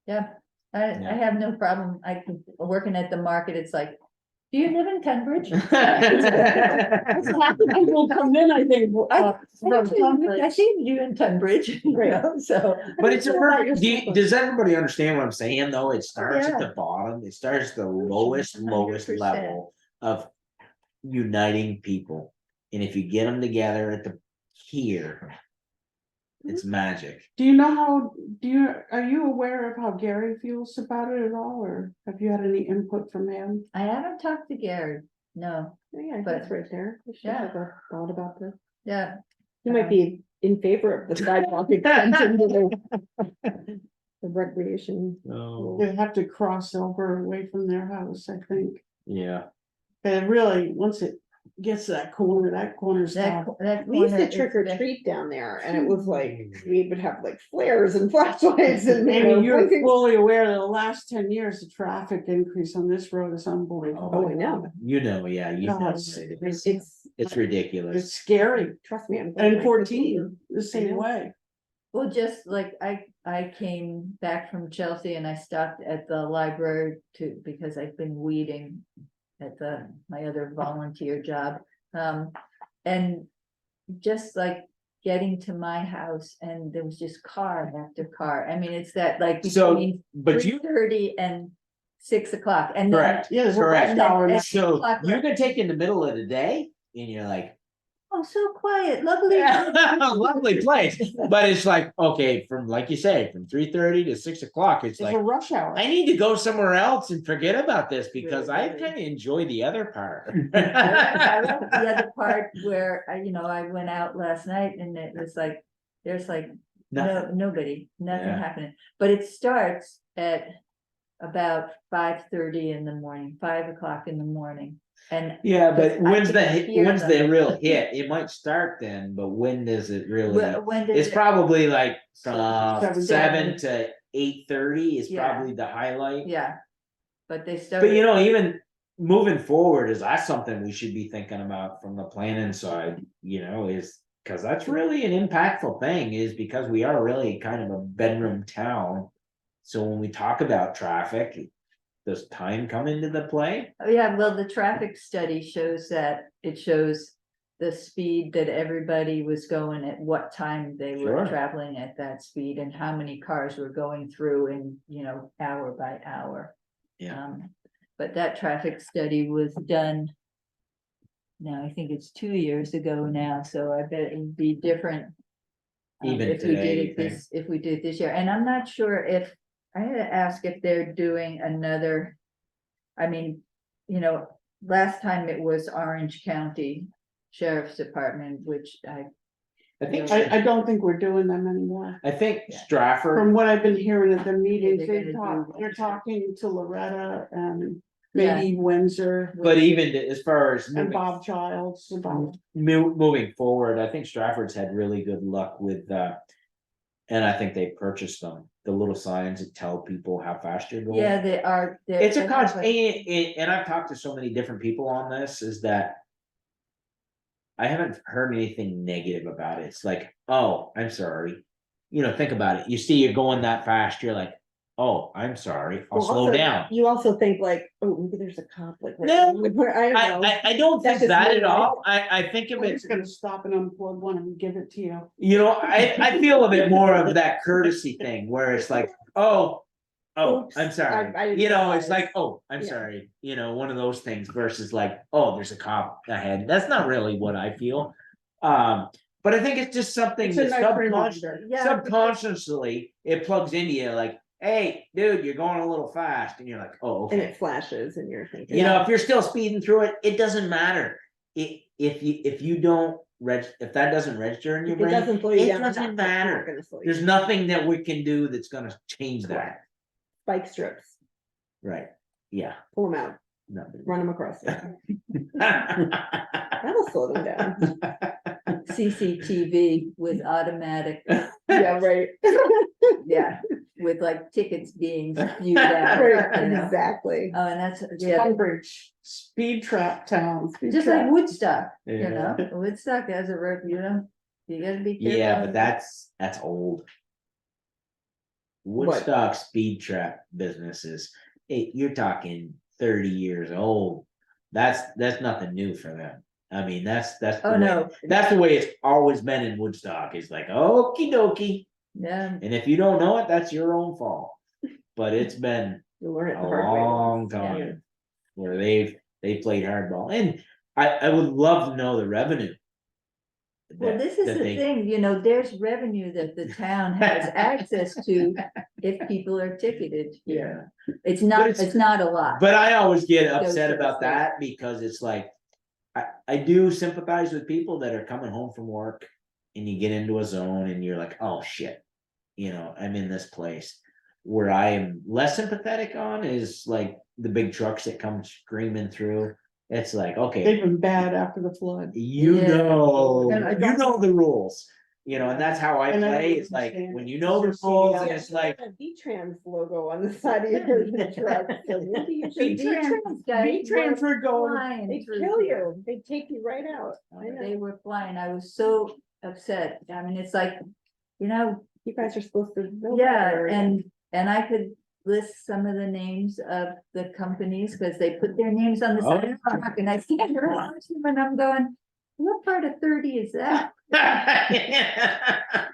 Yeah, I Yeah. have no problem. Working at the market, it's like, do you live in Tunbridge? People come in, I think. I see you in Tunbridge, you Right. know, so. But it's a Feel about perfect, yourself. does everybody understand what I'm saying, though? It starts at yeah. the bottom, it starts the lowest 100%. level of uniting people. And if you get them together at the here, it's magic. Do you know how, are you aware of how Gary feels about it at all, or have you had any input from him? I haven't talked to Gary, no, Oh, yeah, but- that's right there. We should Yeah. have a thought about this. yeah, You might be in favor of the sidewalk extension to the recreation. Oh, They have to cross over away from their house, I think. yeah. And really, once it gets to that corner's that, tough. that. We used to corner is trick or the- treat down there and it was like, we would have like flares and flashlights and. you know, Maybe you're blinking- fully aware that the last 10 years, the traffic increase on this road is unbelievable. Oh, I know. You know, yeah, you know, God, it's It's, ridiculous. It's scary. trust me, I'm. glad And my 14, the I same know. way. Well, just like I came back from Chelsea and I stopped at the library because I've been weeding at my other volunteer job. And just like getting to my house and there was just car after car. I mean, it's that like So, between but you, 3:30 and 6 o'clock and then. correct, Yeah, there's a correct. rush hour now. So Clock you right. can take in the middle of the day and you're like, Oh, so quiet, lovely. lovely place, but it's like, okay, from, like you say, from 3:30 to 6 o'clock, it's It's like, a rush hour. I need to go somewhere else and forget about this because I Really? kind of enjoy the other part. I love the other part where I went out last night and it was like, there's like Nothing. nobody, nothing Yeah. happening, but it starts at about 5:30 in the morning, 5 o'clock in the morning. And Yeah, but I when's the can hear when's them. the real hit? It might start then, but when does it really? when did It's it- probably like Seven. 7 to 8:30 is Yeah. probably the highlight. yeah, but they But started. you know, even moving forward, is that something we should be thinking about from the planning side, you know, is. Cause that's really an impactful thing, is because we are really kind of a bedroom town. So when we talk about traffic, does time come into the play? Oh, yeah, well, the traffic study shows that, it shows the speed that everybody was going at what time they were Sure. traveling at that speed and how many cars were going through in, hour by hour. Yeah. But that traffic study was done. Now, I think it's 2 years ago now, so I bet it would be different. Even If we today, did you it this, if we did it this year, and I'm not sure if, I had to ask if they're doing another. I mean, last time it was Orange County Sheriff's Department, which I think, I don't think we're doing them anymore. I think Yeah. Stratford, From what I've been hearing at the meetings, they're gonna they're talking to Loretta and Yeah. maybe Windsor but even as far as and moving, Bob Childs about. moving forward, I think Stratford's had really good luck with, and I think they purchased them, the little signs that tell people how fast you're going. Yeah, they are. It's a they have constant, and I've talked to so many different people on this, is that I haven't heard anything negative about it. It's like, oh, I'm sorry. Think about it. You see you're going that fast, you're like, oh, I'm sorry, I'll Well, slow also, down. You also think like, oh, maybe there's a cop like. right No, around the corner. I don't know. I don't That's think just that me, at right? all. I think of I'm it, just gonna stop and unplug one and give it to you. I feel a bit more of that courtesy thing where it's like, oh, Oops, I'm sorry. I didn't It's realize. like, oh, I'm Yeah. sorry. One of those things versus like, oh, there's a cop ahead. That's not really what I feel. But I think it's just something It's a that nice reminder. subconsciously it plugs into you like, hey, dude, you're going a little fast. And you're like, oh, And okay. it flashes and you're thinking. If you're still speeding through it, it doesn't matter. If you don't if that doesn't register in your If it brain, doesn't slow you it down, doesn't it's not matter. gonna slow you There's down. nothing that we can do that's gonna change that. Correct. Spike strips, Right. Yeah. pull them out, No. run them across. That'll slow them down. CCTV with automatic, Yeah, right. yeah, with like tickets being spewed out. Right, exactly. Oh, and that's, yeah, Tunbridge, speed trap town. speed just like trap. Woodstock, Yeah. Woodstock has a road, you gotta be careful. Yeah, but that's old. What? Woodstock speed trap businesses, you're talking 30 years old. That's nothing new for them. I mean, that's the Oh, way, no. that's the way it's always been in Woodstock. It's like, okie dokie. Yeah, And if you don't know it, that's your own fault. But it's been You'll learn it a the hard way. long time where they played hardball. And I would love to know the revenue. well, this is that the they- thing, there's revenue that the town has access to if people are ticketed here. It's not a lot. But I always get Goes upset to the about state. that because it's like, I do sympathize with people that are coming home from work and you get into a zone and you're like, oh shit, I'm in this place. Where I am less sympathetic on is like the big trucks that come screaming through. It's like, okay, They've been bad after the flood. you Yeah. know, And I you don't- know the rules, and that's how I And I play. don't It's like understand when it. you know the It's just rules, CDL. and it's like, A V-Trans logo on the side of your truck. So maybe you should- V-Trans guys V-Trans were going, flying They through kill here. you. They take you right out. I know. They were flying. I was so upset. I mean, it's like, You guys are supposed to. know yeah, better. and I could list some of the names of the companies, because they put their names on the side of the truck, and I stand around them and I'm going, what part of 30 is that?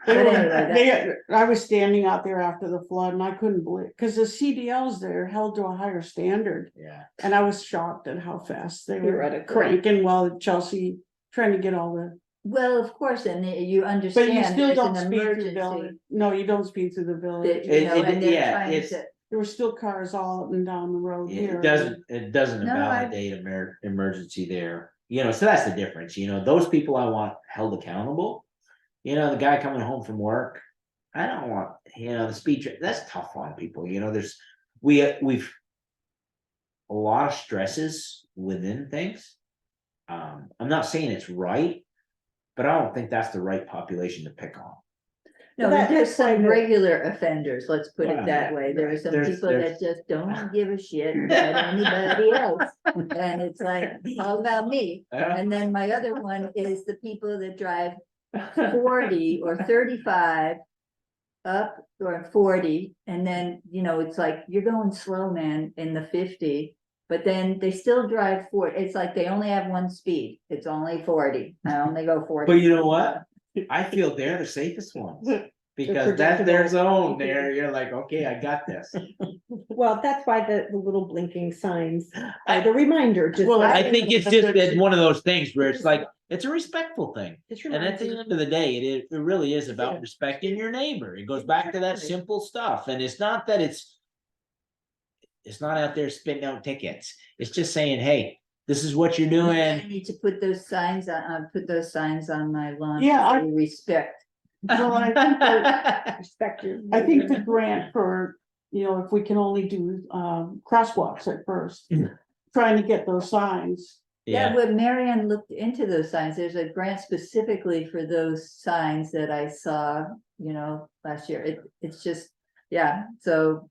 They But were- anyway, I was standing out there after the flood and I couldn't believe, because the CDLs there held to a higher standard. yeah, And I was shocked at how fast they were Theoretically. cranking while Chelsea trying to get all the, Well, of course, and you understand. but you still there's don't an speed through the emergency village. No, you don't speed through the that, village. and they're yeah, trying it's- to, There were still cars all up and down the road here. it doesn't No, I- validate emergency there, so that's the difference, those people I want held accountable. The guy coming home from work, I don't want, the speed, that's tough on people, we've a lot of stresses within things. I'm not saying it's right, but I don't think that's the right population to pick on. no, Well, but there's that's why some the- regular offenders, let's put Well, it that way. There are some there's- people that just don't give a shit about anybody else. And it's like, all about me. And then my other one is the people that drive 40 or 35 up or 40, and then, you know, it's like, you're going slow, man, in the 50. But then they still drive 40. It's like they only have one speed. It's only 40. I only go 40. But you know what? I feel they're the safest ones. Because that's their zone there. You're like, okay, I got this. Well, that's why the little blinking signs are the reminder, just. Well, I think it's just it's one of those things where it's like, it's a respectful thing. Just And at the reminds end of the day, it really is about Yeah. respecting your neighbor. It goes back to that Exactly. simple stuff. And it's not that it's not out there spitting out tickets. It's just saying, hey, this is what you're I doing. need to put those signs on my lawn. Yeah, I- Respect. Well, I think that, Respect your. I think the grant for, you know, if we can only do crosswalks at first, trying to get those signs. Yeah, Yeah, when Marianne looked into those signs, there's a grant specifically for those signs that I saw, you know, last year. It's just, yeah, so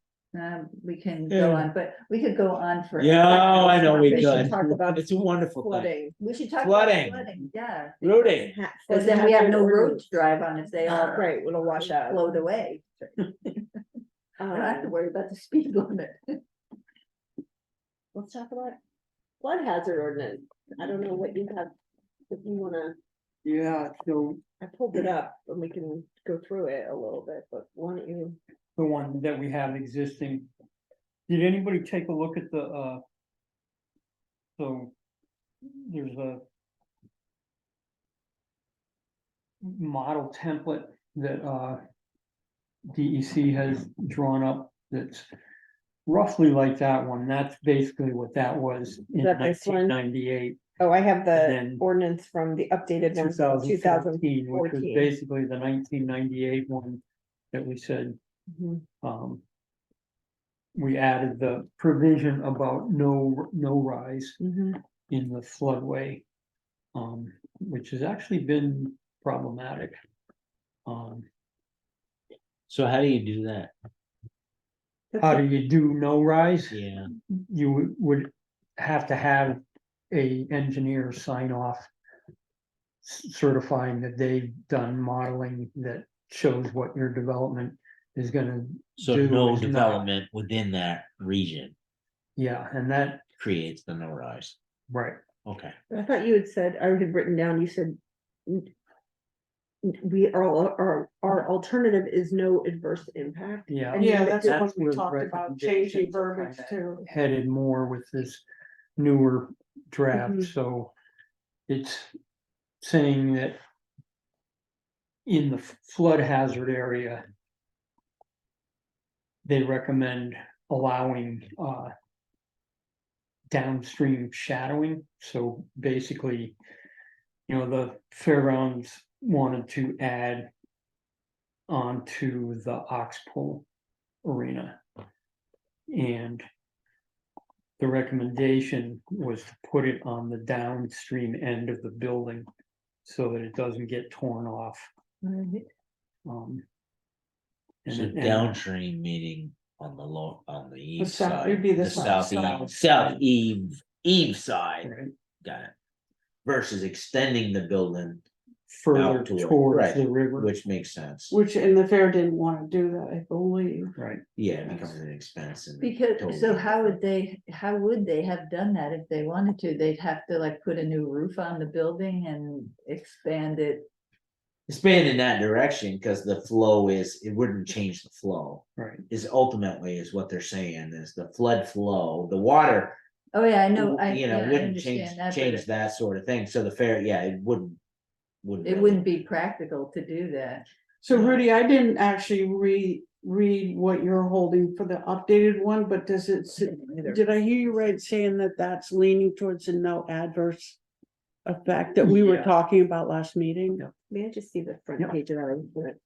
we can go on, but we could go on for. yeah, oh, I know we We should could. talk about It's a wonderful thing. flooding. We should talk about Flooding. flooding, yeah. Rooting. Because then we have no road to drive on if they all Right, it'll wash out. float away. I don't have to worry about the speed limit. Let's talk about flood hazard ordinance. I don't know what you have, if you wanna, Yeah, so I pulled it up and we can go through it a little bit, but why don't you? the one that we have existing. Did anybody take a look at the, so there's a model template that, DEC has drawn up that's roughly like that one. That's basically what that was in That this one? 1998, Oh, I have the then ordinance from the updated one, 2014, which was 2014. basically the 1998 one that we said, Mhm. we added the provision about no rise Mhm. in the floodway, which has actually been problematic. So how do you do that? How do you do no rise? Yeah, You would have to have a engineer sign off certifying that they've done modeling that shows what your development is gonna so do no is not. development within that region Yeah, and that, creates the no rise. right, Okay. I thought you had said, I had written down, you said. Our alternative is no adverse impact. yeah. And Yeah, you- that's the one That's we where talked about, recommendations changing verbiage kinda too. headed more with this newer draft, Mhm. so it's saying that in the flood hazard area, they recommend allowing downstream shadowing. So basically, you know, the fairgrounds wanted to add onto the Oxbow Arena. And the recommendation was to put it on the downstream end of the building so that it doesn't get torn off. Um, and So it- and- downstream meaning on the east south- side, it'd be the the south southeast, side. eve side, Right, got it. Versus extending the building, further Out toward- towards right, the river, which makes sense. Which, and the fair didn't wanna do that, I believe. right, Yeah, it becomes an expense and. Because, totally so how different. would they have done that if they wanted to? They'd have to like put a new roof on the building and expand it. Expand in that direction, cause the flow it wouldn't change the flow, right. is ultimately is what they're saying, is the flood flow, the water. Oh, yeah, I know, You know, yeah, I wouldn't change, understand that, change but that sort of thing, so the fair, yeah, it wouldn't. it wouldn't be practical to do that. So Rudy, I didn't actually read what you're holding for the updated one, but does it, did I hear you right saying that that's leaning towards a no adverse effect that we were Yeah. talking about last meeting? Yeah. May I just see the front Yeah. page of that?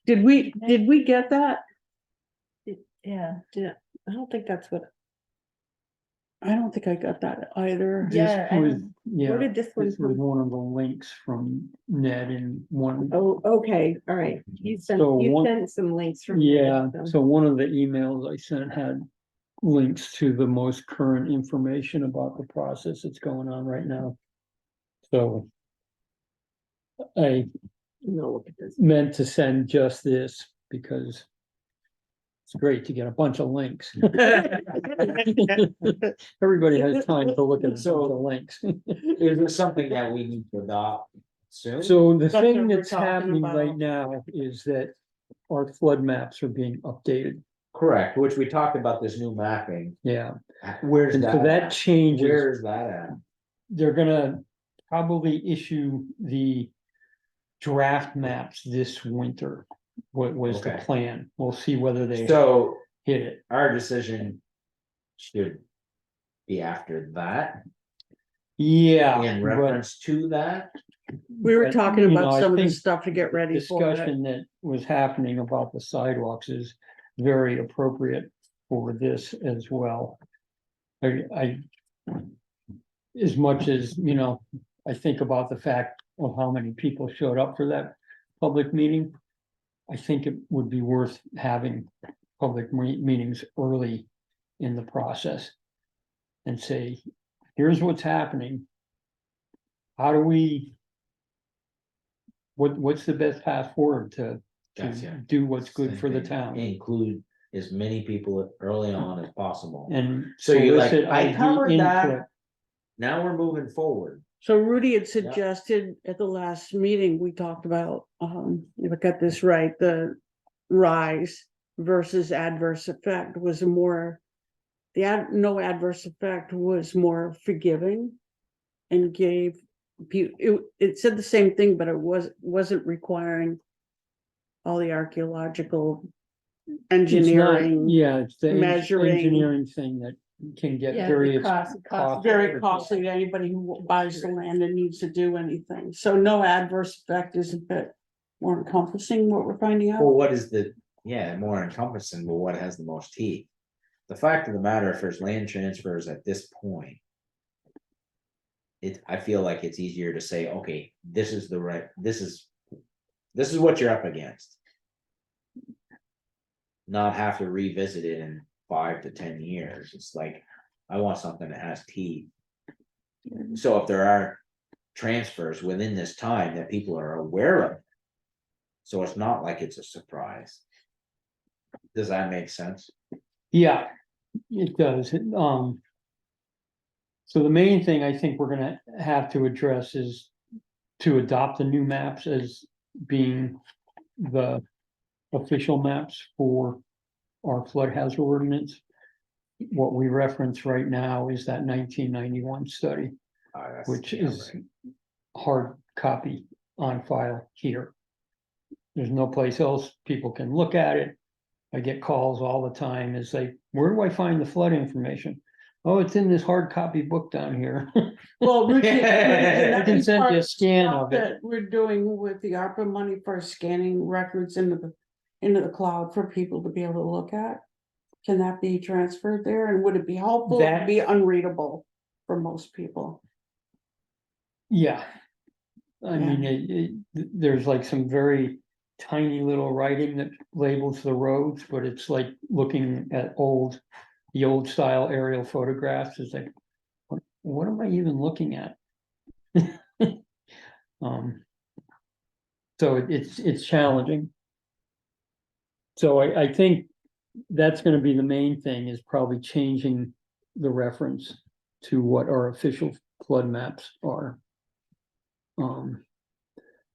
Did we get that? Yeah, I don't think that's what, I don't think I got that either. Yeah, This was, where yeah, did this one this was come? one of the links from Ned and one. Oh, okay, all right. You sent, So you one- sent some links from. Yeah, there, so one of the emails I sent had links to the most current information about the process that's going on right now. So I No, look at this. meant to send just this, because it's great to get a bunch of links. Everybody has time to look at a bunch of links. Is this something that we need to adopt soon? So the That's what thing we're that's talking happening right about. now is that our flood maps are being updated. Correct, which we talked about this new mapping. Yeah, Where's and so that that at? changes. Where's that at? They're gonna probably issue the draft maps this winter. What was the Okay. plan? We'll see whether they So hit it. our decision should be after that, Yeah. in but reference to that. We were But, talking you know, about I some of the think stuff to get ready for it. discussion that was happening about the sidewalks is very appropriate for this as well. I, as much as, you know, I think about the fact of how many people showed up for that public meeting. I think it would be worth having public meetings early in the process. And say, here's what's happening. How do we? What's the best path forward to Gotcha. do what's good Same for the thing. town? Include as many people early on as possible. And So you're like, solicit I ID covered input. that. Now we're moving forward. So Rudy had suggested at the last meeting, we talked about, if I got this right, the rise versus adverse effect was more. No adverse effect was more forgiving and gave it said the same thing, but it wasn't requiring all the archaeological It's engineering. not, yeah, it's the measuring. engineering thing that can get Yeah, very the cost. Very costly to anybody who buys the land and needs to do anything. So no adverse effect is a bit more encompassing what we're finding Well, out. what is more encompassing, but what has the most teeth? The fact of the matter, if there's land transfers at this point. I feel like it's easier to say, okay, this is what you're up against. Not have to revisit it in 5 to 10 years. It's like, I want something that has teeth. So if there are transfers within this time that people are aware of. So it's not like it's a surprise. Does that make sense? Yeah, it does. So the main thing I think we're gonna have to address is to adopt the new maps as being the official maps for our flood hazard ordinance. What we reference right now is that 1991 study, which is hard copy on file here. There's no place else people can look at it. I get calls all the time. It's like, where do I find the flood information? Oh, it's in this hard copy book down here. Well, Rudy, I can send you a scan stuff of it. that we're doing with the ARPA money for scanning records into the cloud for people to be able to look at. Can that be transferred there? And would it be helpful? It would be unreadable for most people. Yeah. I mean, there's like some very tiny little writing that labels the roads, but it's like looking at the old style aerial photographs. It's like, what am I even looking at? So it's challenging. So I think that's gonna be the main thing, is probably changing the reference to what our official flood maps are.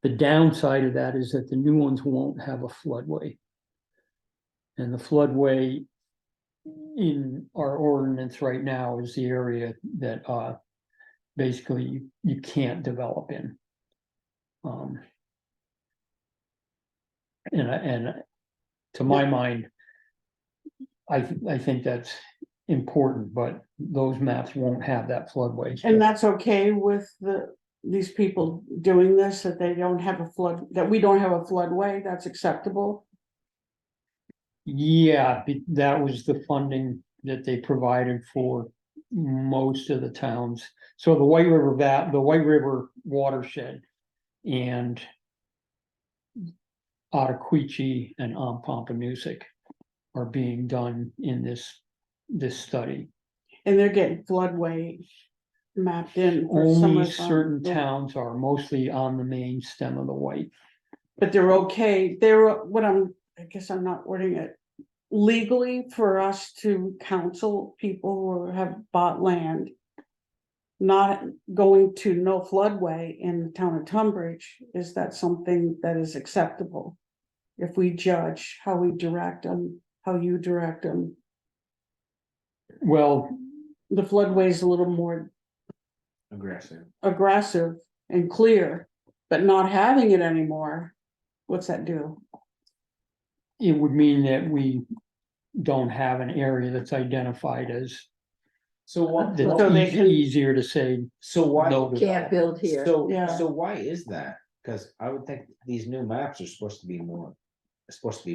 The downside of that is that the new ones won't have a floodway. And the floodway in our ordinance right now is the area that basically you can't develop in. And to my mind, I think that's important, but those maps won't have that floodway. And that's okay with these people doing this, that they don't have a flood, that we don't have a floodway, that's acceptable? Yeah, that was the funding that they provided for most of the towns. So the White River watershed and Ottaquechee and Pompanusick are being done in this study. And they're getting floodway mapped in for some Only of them. certain towns are, mostly on the main stem of the White. But they're okay, what I'm I guess I'm not wording it legally for us to counsel people who have bought land. Not going to no floodway in the town of Tunbridge, is that something that is acceptable? If we judge how we direct them, how you direct them, Well, the floodway is a little more Aggressive. aggressive and clear, but not having it anymore, what's that do? it would mean that we don't have an area that's identified as, So what, So that's they can- easier to say so why? no to Can't that. build here. Yeah. So why is that? Cause I would think these new maps are supposed to be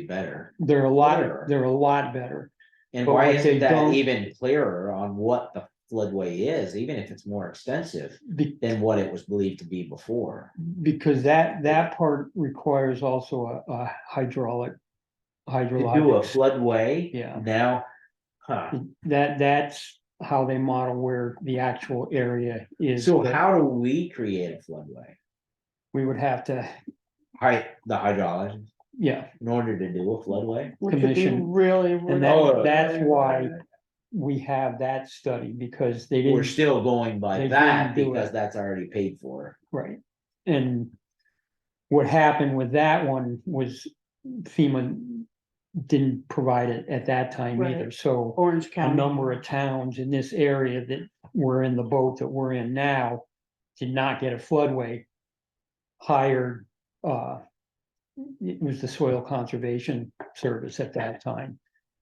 better. They're a Clearer. lot, they're a lot better. And But why what they isn't that don't- even clearer on what the floodway is, even if it's more extensive Be- than what it was believed to be before? Because that part requires also a hydraulic. To do a Hydrologics, floodway. Yeah. Now, huh, that's how they model where the actual area is. so that how do we create a floodway? We would have to, The hydraulic, yeah, in order to do a floodway? Which would be Commission. really, and really. that's why we have that study, because they We're didn't, still going by they that didn't do because it. that's already paid for. right, and. What happened with that one was FEMA didn't provide it at that time either, Right. so. Orange A County. number of towns in this area that were in the boat that we're in now did not get a floodway. Hired, it was the Soil Conservation Service at that time.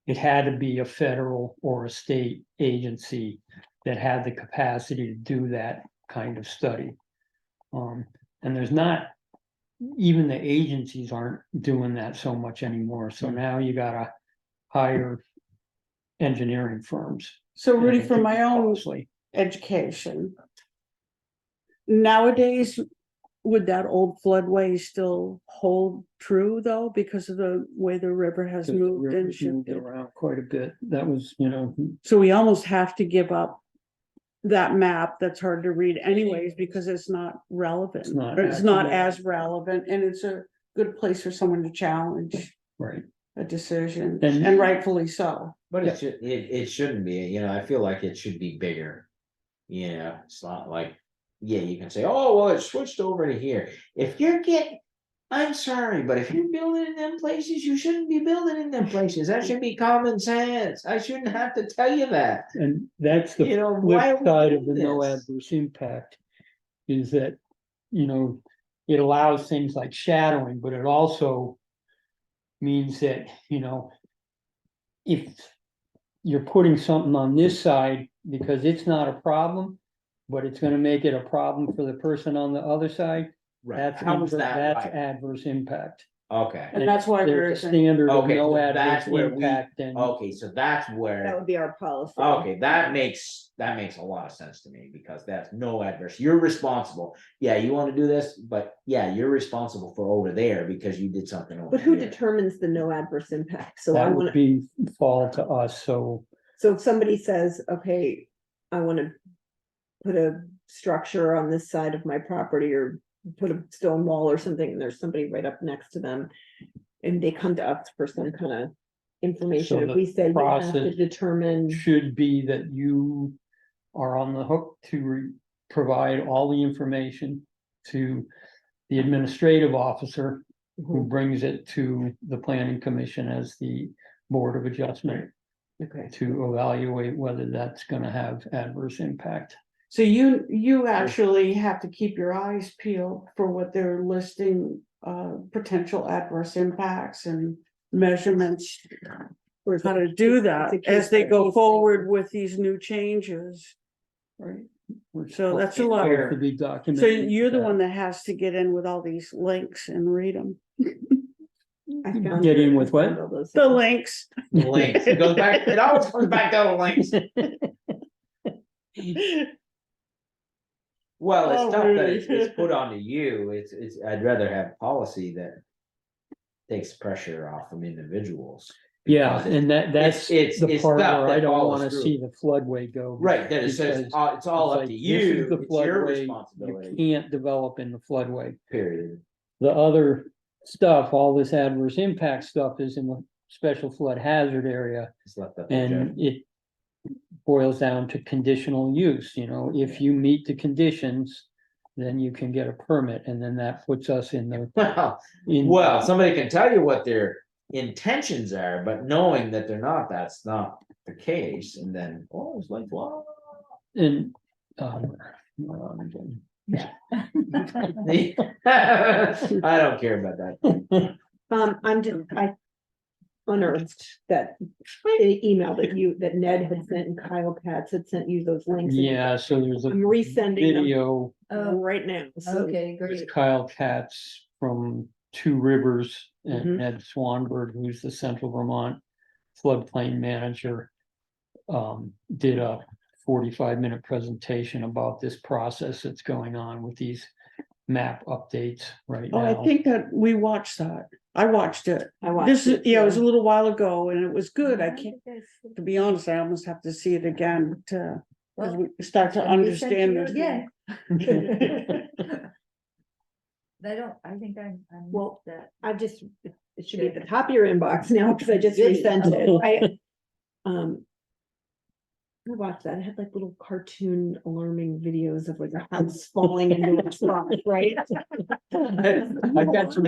It had to be a federal or a state agency that had the capacity to do that kind of study. And there's not, even the agencies aren't doing that so much anymore, so now you gotta hire engineering firms. So Rudy, And it for can my be own costly. education. Nowadays, would that old floodway still hold true though, because of the way the river has Because the moved and river's moved shifted? around quite a bit, that was, So we almost have to give up that map that's hard to read anyways, because it's not relevant. It's not Or it's not accurate. as relevant, and it's a good place for someone to challenge right, a decision, And- and rightfully so. But it shouldn't be, I feel like it should be bigger. It's not like, yeah, you can say, oh, well, it switched over to here. I'm sorry, but if you're building in them places, you shouldn't be building in them places. That should be common sense. I shouldn't have to tell you that. and that's the Why are flip we side of the doing no this? adverse impact. Is that, it allows things like shadowing, but it also means that, if you're putting something on this side, because it's not a problem, but it's gonna make it a problem for the person on the other side, Right, that's, how is that that's right? adverse impact. Okay, And that's why we're There's a saying, standard of Okay, no so adverse that's where we- impact and. okay, so that's That where, would be our policy. okay, that makes a lot of sense to me, because that's no adverse, you're responsible. Yeah, you wanna do this, but yeah, you're responsible for over there because you did something over But who here. determines the no adverse impact? So I That wanna, would be fall to us, so, so if somebody says, okay, I wanna put a structure on this side of my property or put a stone wall or something, and there's somebody right up next to them. And they come to us for some kind of information, So if the we say you have to process determine, should be that you are on the hook to provide all the information to the administrative officer, who Mhm, brings it to the planning commission as the board of adjustment okay, to evaluate whether that's gonna have adverse impact. so you actually have to keep your eyes peeled for what they're listing, potential adverse impacts and measurements. Or is How it- to do it's a that case as they by go case forward basis? with these new changes. Right. We're So that's a supposed lot. to be So documented. you're the one that has to get in with all these links and read them. I found Get in it, with I found what? all those The things. links. The links, it goes back, it always comes back to the links. Well, it's Oh, tough that really? it's put onto you, I'd rather have policy that takes pressure off from individuals. Yeah, because and that's it's the part stuff where I that don't follows wanna through. see the floodway go. Right, that it says, because it's all it's up like, to this is you, the it's your floodway, responsibility, You can't develop in the floodway. period. The other stuff, all this adverse impact stuff is in the special flood hazard area. It's left up to Jeff. And it boils down to conditional use, you know, if you meet the conditions, then you can get a permit, and then that puts us in the. Well, somebody can tell you what their intentions are, but knowing that they're not, that's not the case, and then, oh, it's like, wow. And, I don't care about that. I unearthed that email that Ned had sent and Kyle Katz had sent you those links. yeah, so there's a I'm resending them video, Oh, right now. So okay, with great. Kyle Katz from Two Rivers and Mhm. Ned Swanberg, who's the Central Vermont floodplain manager. Did a 45-minute presentation about this process that's going on with these map updates right Oh, now. I think that we watched that. I watched it. I watched This is, it, yeah, it was a so- little while ago and it was good. I can't, to be honest, I almost have to see it again to, as we start to understand this. Yeah. I think I Well, missed that. I just, it should be at the top of your inbox now, because I just resent it. I watched that. It had like little cartoon alarming videos of like a house falling into a spot, right? I've got some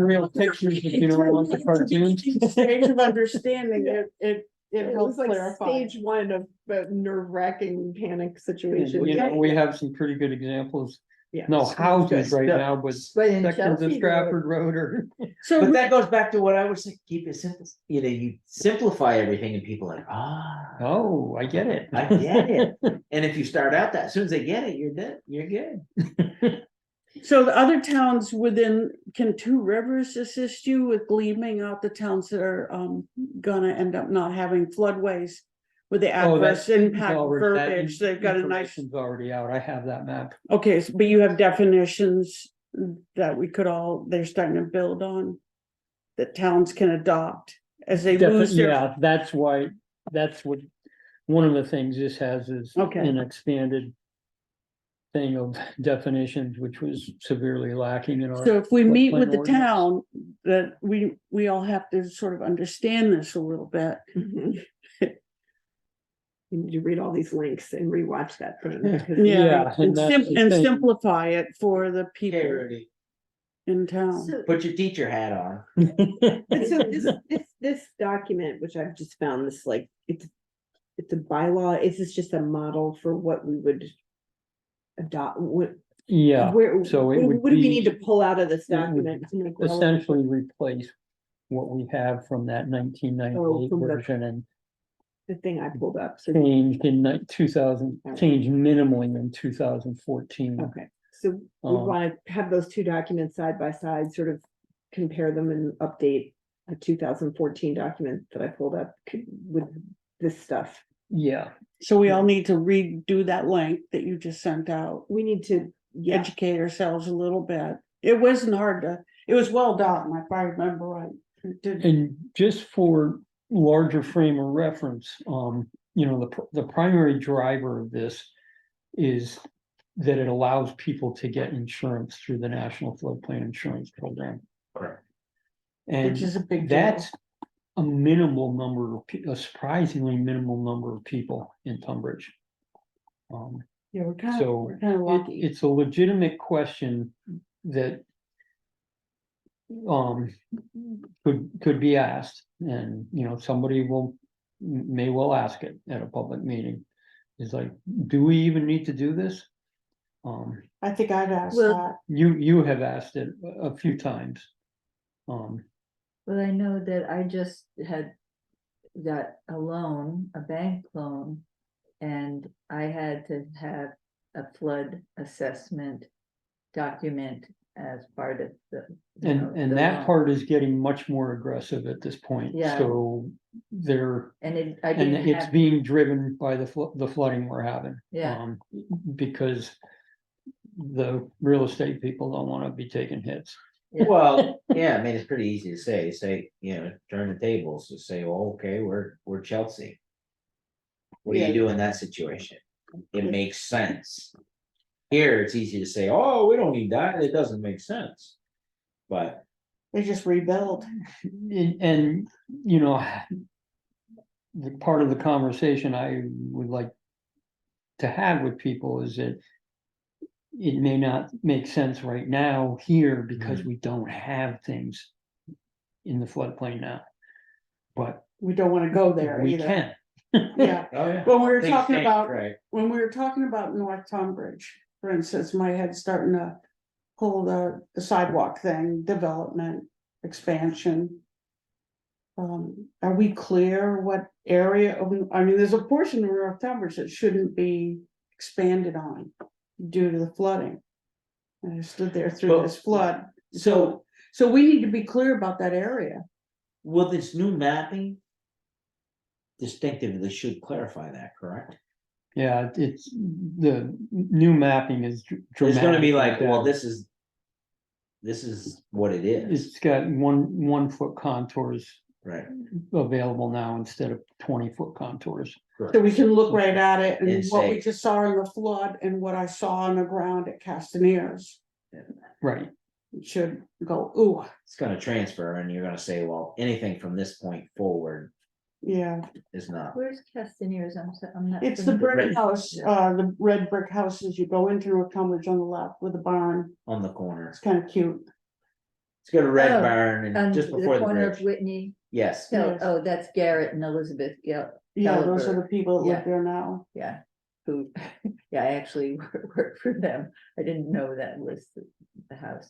real pictures, if you don't want the cartoons. Stage of understanding, it It helps was like clarify. stage one of the nerve-wracking panic situation. You know, we have some pretty good examples, Yeah. no houses right Yeah. now, but But in sections of Chelsea, Stratford Road or. So, But that goes back to what I was saying, keep it simple, you know, you simplify everything and people are like, Oh, I get it. I get it. And if you start out that, as soon as they get it, you're dead, you're good. so the other towns within, can Two Rivers assist you with gleaming out the towns that are gonna end up not having floodways? With the Oh, adverse that's impact already- that verbiage, they've got a nice, information's already out, I have that map. okay, but you have definitions that we could all, they're starting to build on. That towns can adopt as they lose their. Yeah, that's why, that's what, one of the things this has is Okay. an expanded thing of definitions, which was severely lacking in our. So if we meet floodplain with the ordinance. town, that we all have to sort of understand this a little bit. Mhm. You need to read all these links and rewatch that thing. because- Yeah, And that's the and thing. simplify it for the Okay, people Rudy, in town. So, put your teacher hat on. And so this document, which I've just found this like, it's a bylaw, is this just a model for what we would adopt, what, Yeah, where, so what it do would we be need to pull out of this it would document? to make relevant? essentially replace what we have from that 1998 from the- version and The thing I pulled up, so, changed in 2000, Alright. changed minimally in 2014. okay, so we Um, wanna have those two documents side by side, sort of compare them and update a 2014 document that I pulled up with this stuff. Yeah, So we all need to redo that link that you just sent out, We need to, yeah, educate ourselves a little bit. It wasn't hard to, it was well done, if I remember right. It did- and just for larger frame of reference, you know, the primary driver of this is that it allows people to get insurance through the National Floodplain Insurance Program. Correct. And Which is a big deal. that's a minimal number of, a surprisingly minimal number of people in Tunbridge. Yeah, we're kind of, So we're kind of lucky. It's a legitimate question that could be asked, and, you know, somebody may well ask it at a public meeting. Is like, do we even need to do this? I think I'd ask Well- that. You have asked it a few times. well, I know that I just had got a loan, a bank loan, and I had to have a flood assessment document as part of the. you know, And the that loan. part is getting much more aggressive at this point, Yeah. so they're. I And didn't it's have, being driven by the flooding we're having. Yeah. Because the real estate people don't wanna be taking hits. Yeah. Well, yeah, I mean, it's pretty easy to say, you know, turn the tables to say, well, okay, we're Chelsea. What do Yeah. you do in that situation? It makes sense. Here, it's easy to say, oh, we don't need that, it doesn't make sense. But They just rebuild. And, you know, the part of the conversation I would like to have with people is that it may not make sense right now here because we don't have things in the floodplain now. But We don't wanna go there we either. can. Yeah, Oh, yeah. when we were Things talking change, about, right. when we were talking about North Tunbridge, for instance, my head's starting to pull the sidewalk thing, development, expansion. Are we clear what area of, I mean, there's a portion of North Tunbridge that shouldn't be expanded on due to the flooding. And I stood there through But- this flood, So so we need to be clear about that area. will this new mapping distinctively should clarify that, correct? Yeah, it's, the new mapping is It's gonna be dramatically like, well, better. this is what it is, It's got 1 foot contours right? available now instead of 20 foot contours. So we can look right at it and And what we say- just saw in the flood and what I saw on the ground at Castaneers. Right, It should go, ooh, It's gonna transfer and you're gonna say, well, anything from this point forward yeah, is not. Where's Castaneers? I'm not. it's the familiar. brick house, the red brick houses, you go into North Tunbridge on the left with the barn, On the corner, it's kind of cute. it's got a red Oh, barn On and just before the corner of bridge, Whitney yes. Hill. Yes. Oh, that's Garrett and Elizabeth, yeah, Yeah, those are Caliber, the people that live yeah. there now. yeah. Who, yeah, I actually worked for them. I didn't know that was the house.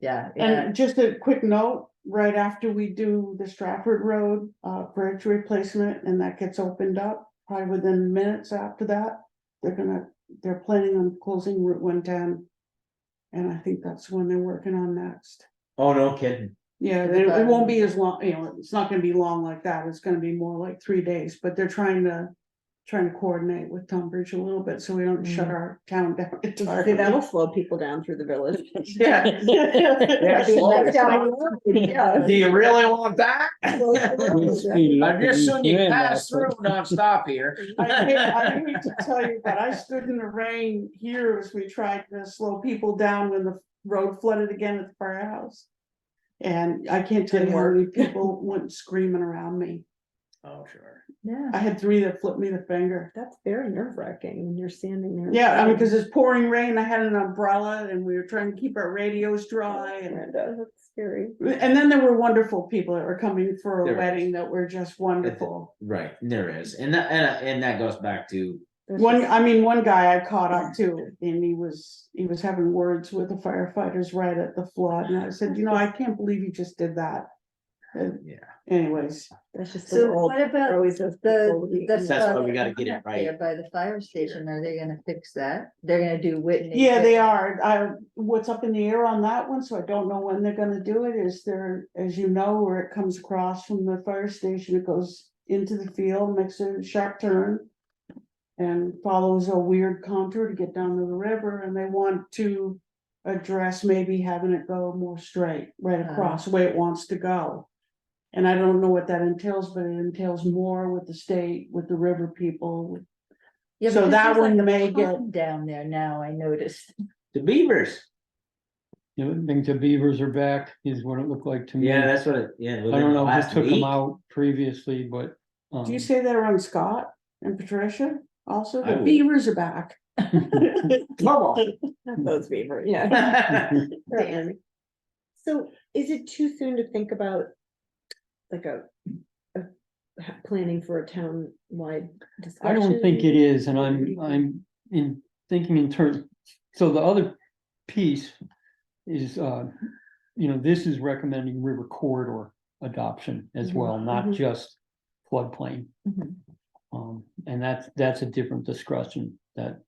Yeah, yeah, And just a quick note, right after we do the Stratford Road, bridge replacement and that gets opened up, probably within minutes after that, they're planning on closing Route 110. And I think that's when they're working on next. Oh, no kidding. Yeah, it won't be as long, you know, it's not gonna be long like that, it's gonna be more like 3 days, but they're trying to coordinate with Tunbridge a little bit, so we don't shut our town down See, entirely. that'll slow people down through the village. Yeah. Yeah, Being slow let it down. Yeah. Do you really want that? We'll speed it up I'm just if soon you can, pass but- through nonstop here. I hate to tell you, but I stood in the rain here as we tried to slow people down when the road flooded again at the firehouse. And I can't tell you how many people went screaming around me. Oh, sure. yeah. I had 3 that flipped me the finger. That's very nerve wracking when you're standing there. Yeah, I mean, because it's pouring rain, I had an umbrella and we were trying to keep our radios dry and. That's scary. And then there were wonderful people that were coming for There a is. wedding that were just wonderful. Right, there is, and that goes back to, There's One, just- I mean, one guy I caught up to, and he was having words with the firefighters right at the flood, and I said, you know, I can't believe you just did that. And yeah, anyways, That's just So the old. what about always those the, people the eating- That's why stuff we gotta get it up right. there by the fire station, are they gonna fix that? They're gonna do Whitney. yeah, they are. What's up in the air on that one, so I don't know when they're gonna do it, is there, as you know, where it comes across from the fire station, it goes into the field, makes a sharp turn. And follows a weird contour to get down to the river, and they want to address maybe having it go more straight, right across the way it wants to go. And I don't know what that entails, but it entails more with the state, with the river people. Yeah, So because that there's like one a may get- pond down there now, I noticed. the beavers, You know, I think the beavers are back is what it looked like to me. yeah, that's what it, yeah. I within don't the know if last it took them week, out previously, but. Do you say that around Scott and Patricia? Also, I the would. beavers are back. Come on. Not those beaver, yeah. And so is it too soon to think about like a planning for a town-wide discussion? I don't think it is, and I'm in thinking in terms, so the other piece is, you know, this is recommending river corridor adoption as well, not Mhm. just floodplain. Mhm. And that's a different discussion that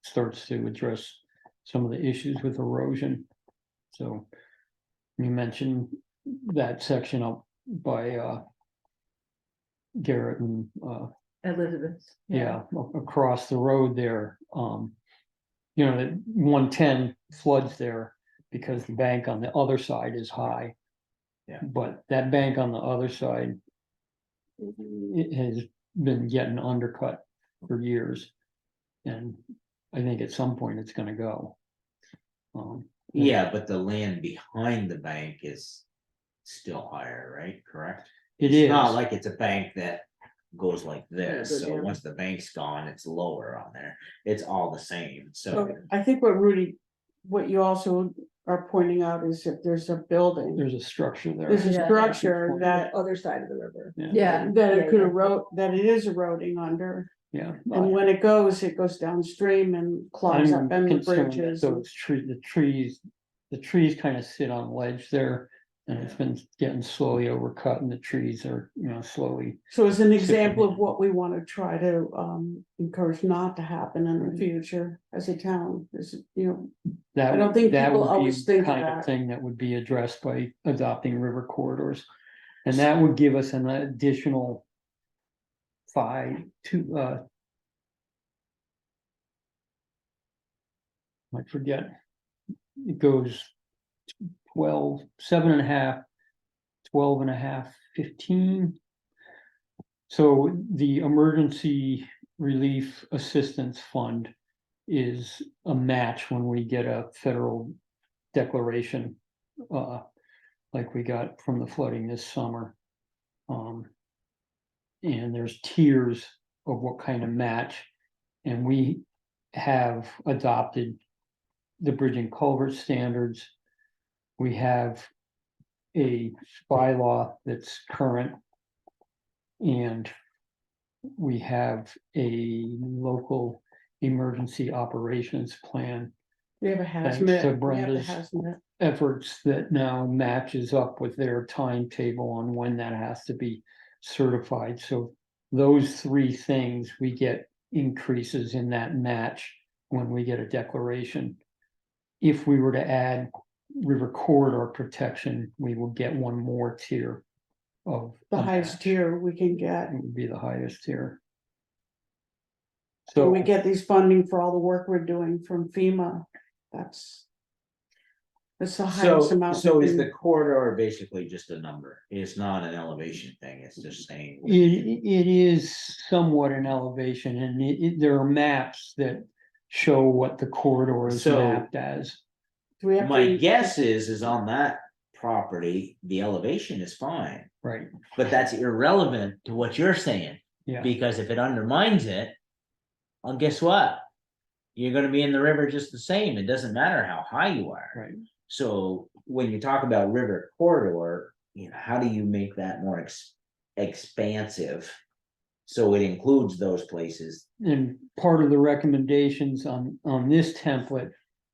starts to address some of the issues with erosion. So you mentioned that section up by, Garrett and, Elizabeth. yeah, across the road there, you know, that 110 floods there because the bank on the other side is high. Yeah. But that bank on the other side, it has been getting undercut for years. And I think at some point it's gonna go. Yeah, but the land behind the bank is still higher, right? Correct? It It's is. not like it's a bank that goes like go this, so down. once the bank's gone, it's lower on there. It's all the same, so. So I think what Rudy, what you also are pointing out is if there's a building, There's a structure there. there's a Yeah. structure that, Other side of the river. Yeah. that it could Yeah. erode, that it is eroding under. Yeah. And when it goes downstream and clogs I'm up in the concerned that bridges. those the trees kind of sit on ledge there. And it's been getting slowly overcut and the trees are, slowly. So as an example of what we want to try to encourage not to happen in the Right. future as a town, is, That I don't think that people would be always think of kind that. Thing that would be addressed by adopting river corridors. And that would give us an additional I forget. It goes 12, 7.5, 12.5, 15. So the emergency relief assistance fund is a match when we get a federal declaration, like we got from the flooding this summer. And there's tiers of what kind of match, and we have adopted the bridge and culvert standards. We have a bylaw that's current. And we have a local emergency operations plan. We have a Thanks to hazmat. We have a Brenda's hazmat. efforts that now matches up with their timetable on when that has to be certified. So those three things, we get increases in that match when we get a declaration. If we were to add river corridor protection, we will get one more tier of The a highest match. tier we can get. It would be the highest tier. So So we get these funding for all the work we're doing from FEMA. That's the highest amount. So we is can- the corridor basically just a number? It's not an elevation thing, it's just saying. it is somewhat an elevation, and there are maps that show what the corridor is So- mapped as. Do we have My to- guess is on that property, the elevation is fine, Right, but that's irrelevant to what you're saying. yeah, Because if it undermines it, well, guess what? You're gonna be in the river just the same. It doesn't matter how high you are. right. So when you talk about river corridor, how do you make that more expansive? So it includes those places. And part of the recommendations on this template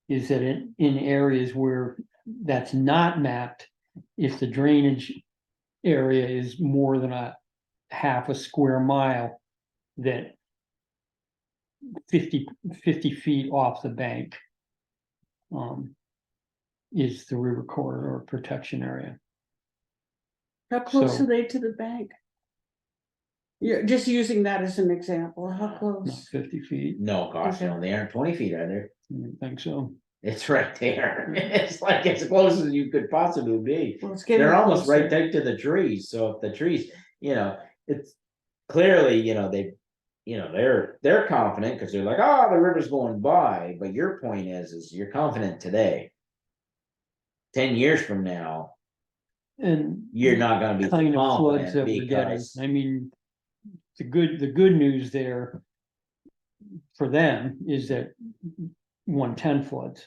is that in areas where that's not mapped, if the drainage area is more than a half a square mile, that 50 feet off the bank is the river corridor protection area. How close So- are they to the bank? You're just using that as an example. How Not close? 50 feet, No, gosh, no, they aren't 20 feet, are they? I don't think so. It's right there. It's like as close as you could possibly be. Well, it's getting They're almost closer. right tight to the trees, so if the trees, it's clearly, they're confident, because they're like, oh, the river's going by, but your point is you're confident today. 10 years from now, And you're not gonna be kind of floods confident that we're getting, because. I mean, the good news there for them is that 110 floods.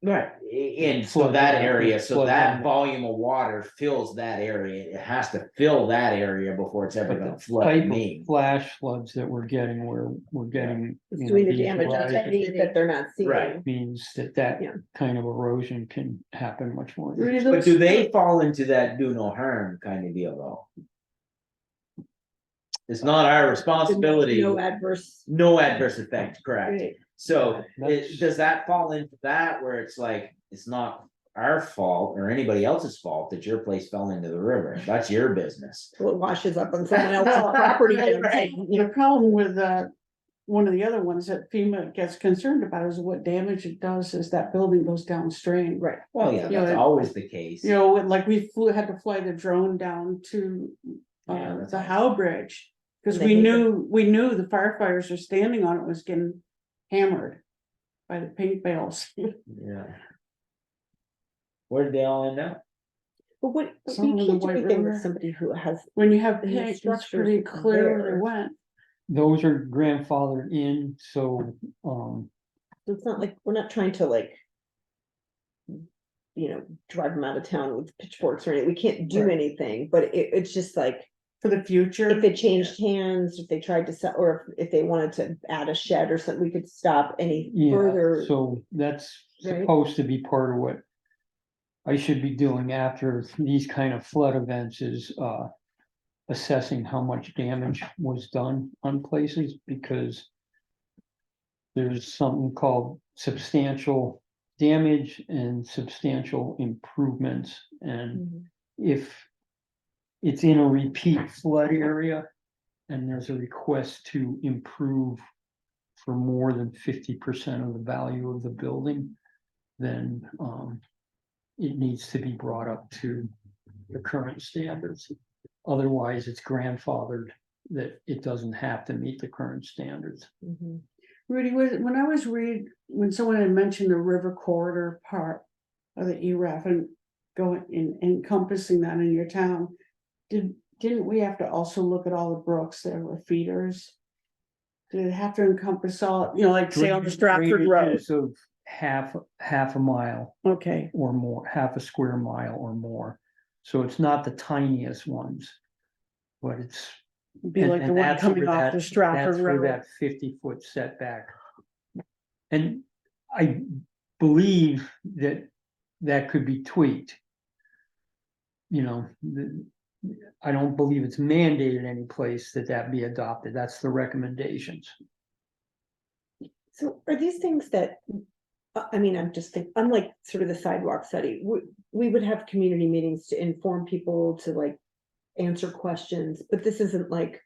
Right, and so Flood that zone, area, so flood that zone. volume of water fills that area, it has to fill that area before it's ever But gonna the flood type me. of flash floods that we're getting, where we're getting. It's you know, doing the these damage rises, underneath that they're not seeing. Right. means that Yeah. kind of erosion can happen much more. Rudy, But let's- do they fall into that do no harm kind of deal though? It's not our responsibility, No adverse. no adverse effect, correct? Right. So That's- does that fall into that where it's like, it's not our fault or anybody else's fault that your place fell into the river? That's your business. So it washes up on someone else's property. Right. The problem with one of the other ones that FEMA gets concerned about is what damage it does as that building goes downstream. Right. Well, yeah, You know, that's it- always the case. Like we had to fly the drone down to Yeah, that's the awesome. Howe Bridge. Cause And they we hate knew the firefighters are standing on it was getting hammered by the paint bales. Yeah. Where did they all end up? But what, Some you of the can't do White anything with River. somebody who has, When you have And the pink, it's structures pretty clear where there. they went. Those are grandfathered in, so, it's not like, we're not trying to like. Drive them out of town with pitchforks or anything, we can't do Right. anything, but it's just like. For the future. If it changed hands, if they tried to sell, or if they wanted to add a shed or something, we could stop any yeah, further. so that's Right. supposed to be part of what I should be doing after these kind of flood events is, assessing how much damage was done on places, because there's something called substantial damage and substantial improvements, and Mhm. if it's in a repeat flood area and there's a request to improve for more than 50% of the value of the building, then it needs to be brought up to the current standards. Otherwise, it's grandfathered that it doesn't have to meet the current standards. Mhm. Rudy, when someone had mentioned the river corridor part of the ERAF and going in encompassing that in your town, didn't we have to also look at all the brooks that were feeders? Did it have to encompass all, like say on the Stratford Road? Drainages of half a mile Okay, or more, half a square mile or more. So it's not the tiniest ones, but it's. be like the and one that's coming where off that- the Stratford That's where Road. that 50-foot setback. And I believe that could be tweaked. I don't believe it's mandated any place that be adopted. That's the recommendations. So are these things that, I mean, I'm just thinking, unlike sort of the sidewalk study, we would have community meetings to inform people, to like answer questions, but this isn't like,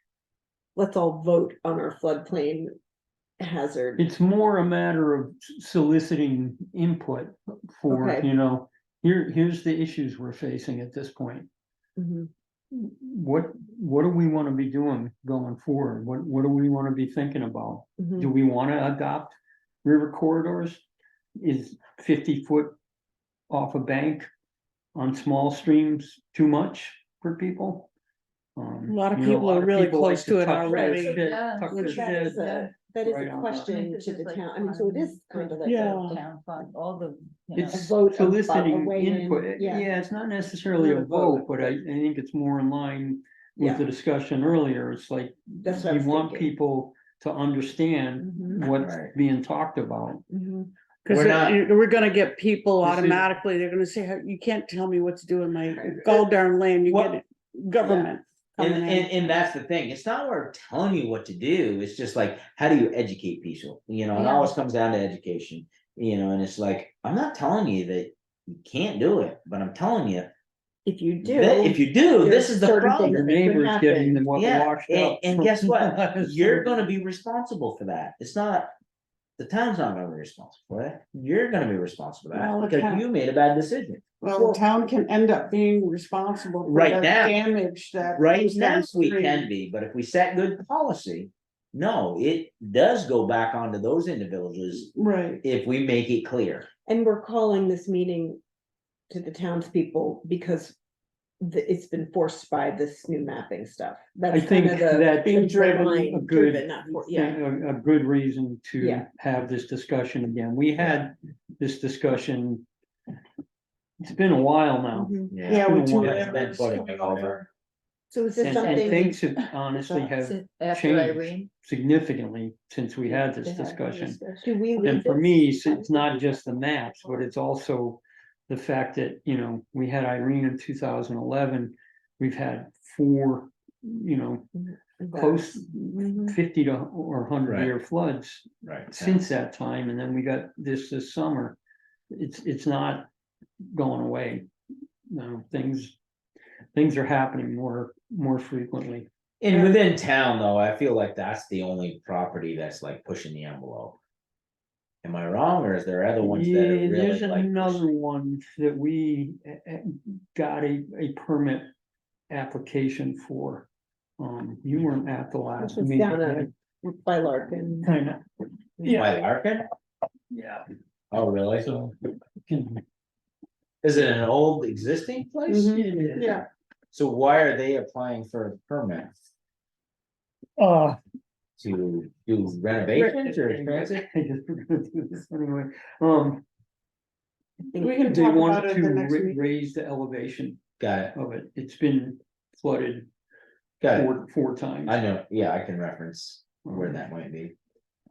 let's all vote on our floodplain hazard. It's more a matter of soliciting input for, Okay. here's the issues we're facing at this point. Mhm. What do we want to be doing going forward? What do we want to be thinking about? Mhm. Do we want to adopt river corridors? Is 50 foot off a bank on small streams too much for people? A lot of people are really close to it already. Yeah. That is Right a on. question to the town, I mean, so it is kind of like. Yeah. Town fund, all the. It's vote, a soliciting weigh-in, input. yeah. Yeah, it's not necessarily Not a a vote, vote, but I think it's more in line with Yeah. the discussion earlier. It's like, That's what I we was want thinking. people to understand Mhm. what's Right. being talked about. Mhm. Cause We're not- we're gonna get people This is- automatically, they're gonna say, you can't tell me what to do in my god darn land, you Well, get it, government. And, coming and, in. and that's the thing, it's not we're telling you what to do, it's just like, how do you educate people, it Yeah. always comes down to education. And it's like, I'm not telling you that you can't do it, but I'm telling you, If you do. that if you do, this there's is the certain problem. things Your that could neighbor's getting happen. them Yeah, washed and, out. and guess what, last you're summer. gonna be responsible for that, it's not, the town's not gonna be responsible for it, you're gonna be responsible for Well, that, the because town- you made a bad decision. Well, the town can end up being responsible for Right the now. damage that. Right goes now, we downstream. can be, but if we set good policy, no, it does go back onto those individuals Right, if we make it clear. And we're calling this meeting to the townspeople because it's been forced by this new mapping stuff. I That's think kind of the. that being driven, line a good driven, not for- yeah. thing, a good reason to Yeah. have this discussion again. We had this discussion. It's been a while now. Mhm. yeah, been with a two while. rivers Putting coming it over. over. So is this And something? things have honestly have After changed Irene. significantly since we had this They had discussion. Do we? And leave for this? me, it's not just the maps, but it's also the fact that, we had Irene in 2011. We've had 4, close Mhm. 50 to or 100-year floods Right. since that time, and then we got this summer. It's not going away. No, things are happening more frequently. And within town though, I feel like that's the only property that's like pushing the envelope. Am I wrong, or is there other ones that are Yeah, really there's like? another one that we got a permit application for. You weren't at the last This is meeting. down at- By Larkin. Kinda, By yeah, Larkin? yeah, Oh, really? so. can- Is it an old existing place? Mhm. Yeah, So why are they applying for a permit? Uh, To do renovations or expansion? I guess we're gonna do this anyway. we can They talk about want it to the next week. raise the elevation Got it, of it. It's been flooded got it. four times. I know, yeah, I can reference where that might be.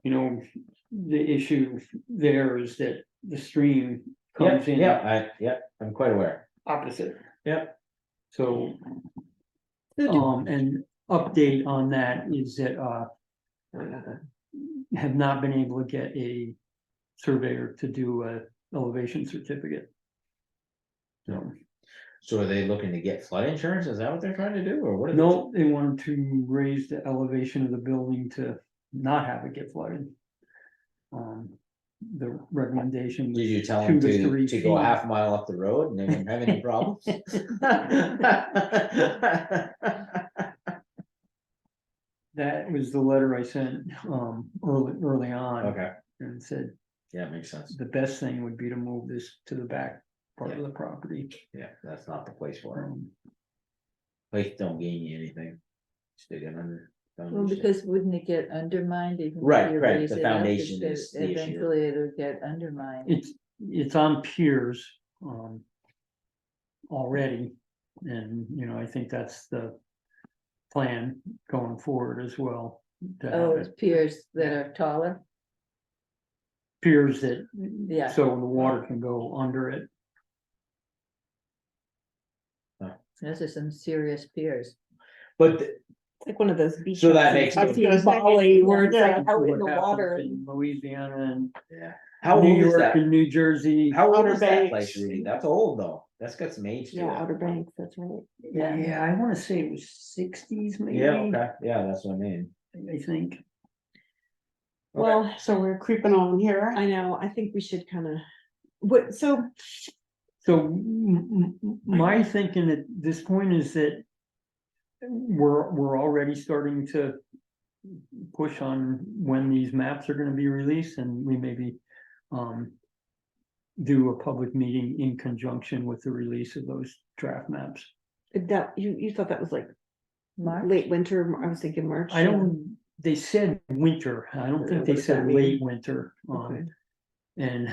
You know, the issue there is that the stream Yeah, comes in yeah, I'm quite aware. opposite. Yep. So, So and update on that is that, have not been able to get a surveyor to do a elevation certificate. So, So are they looking to get flood insurance? Is that what they're trying to do, or what? Are no, they wanted to raise the elevation of the building to not have it get flooded. The recommendation. Did you was tell 2 them to 3 to go a feet. half mile up the road and they wouldn't have any problems? That was the letter I sent, early on. Okay, And said, yeah, makes sense. the best thing would be to move this to the back part of Yeah. the property. Yeah, that's not the place for it. Um, Place don't gain you anything. Stick it under. Well, foundation. because wouldn't it get undermined even if Right, you right, raise the it up, foundation it- is the issue. eventually it'll get undermined. It's on piers, already, and, I think that's the plan going forward as well. To have Oh, it. it's piers that are taller, Piers that, yeah. so the water can go under it. Those are some serious piers. But it's like one of those beaches. So that makes I've no seen sense. Bali where it's Yeah. like out in What the happens water. in Louisiana and yeah, how New old is York that? and New Jersey. How old Outer is that Banks. place, Rudy? That's old though. That's got some age to it. Yeah, Outer Banks, that's right. Yeah. Yeah, I wanna say it was 60s maybe. Yeah, okay, yeah, that's what I mean. I think. Well, So we're creeping on here. I know, I think we should kind of, what, so, So my thinking at this point is that we're already starting to push on when these maps are gonna be released, and we maybe do a public meeting in conjunction with the release of those draft maps. that, you thought that was like March? late winter, I was thinking March. I don't, they said winter, I don't think they What does that said mean? late winter. Okay. And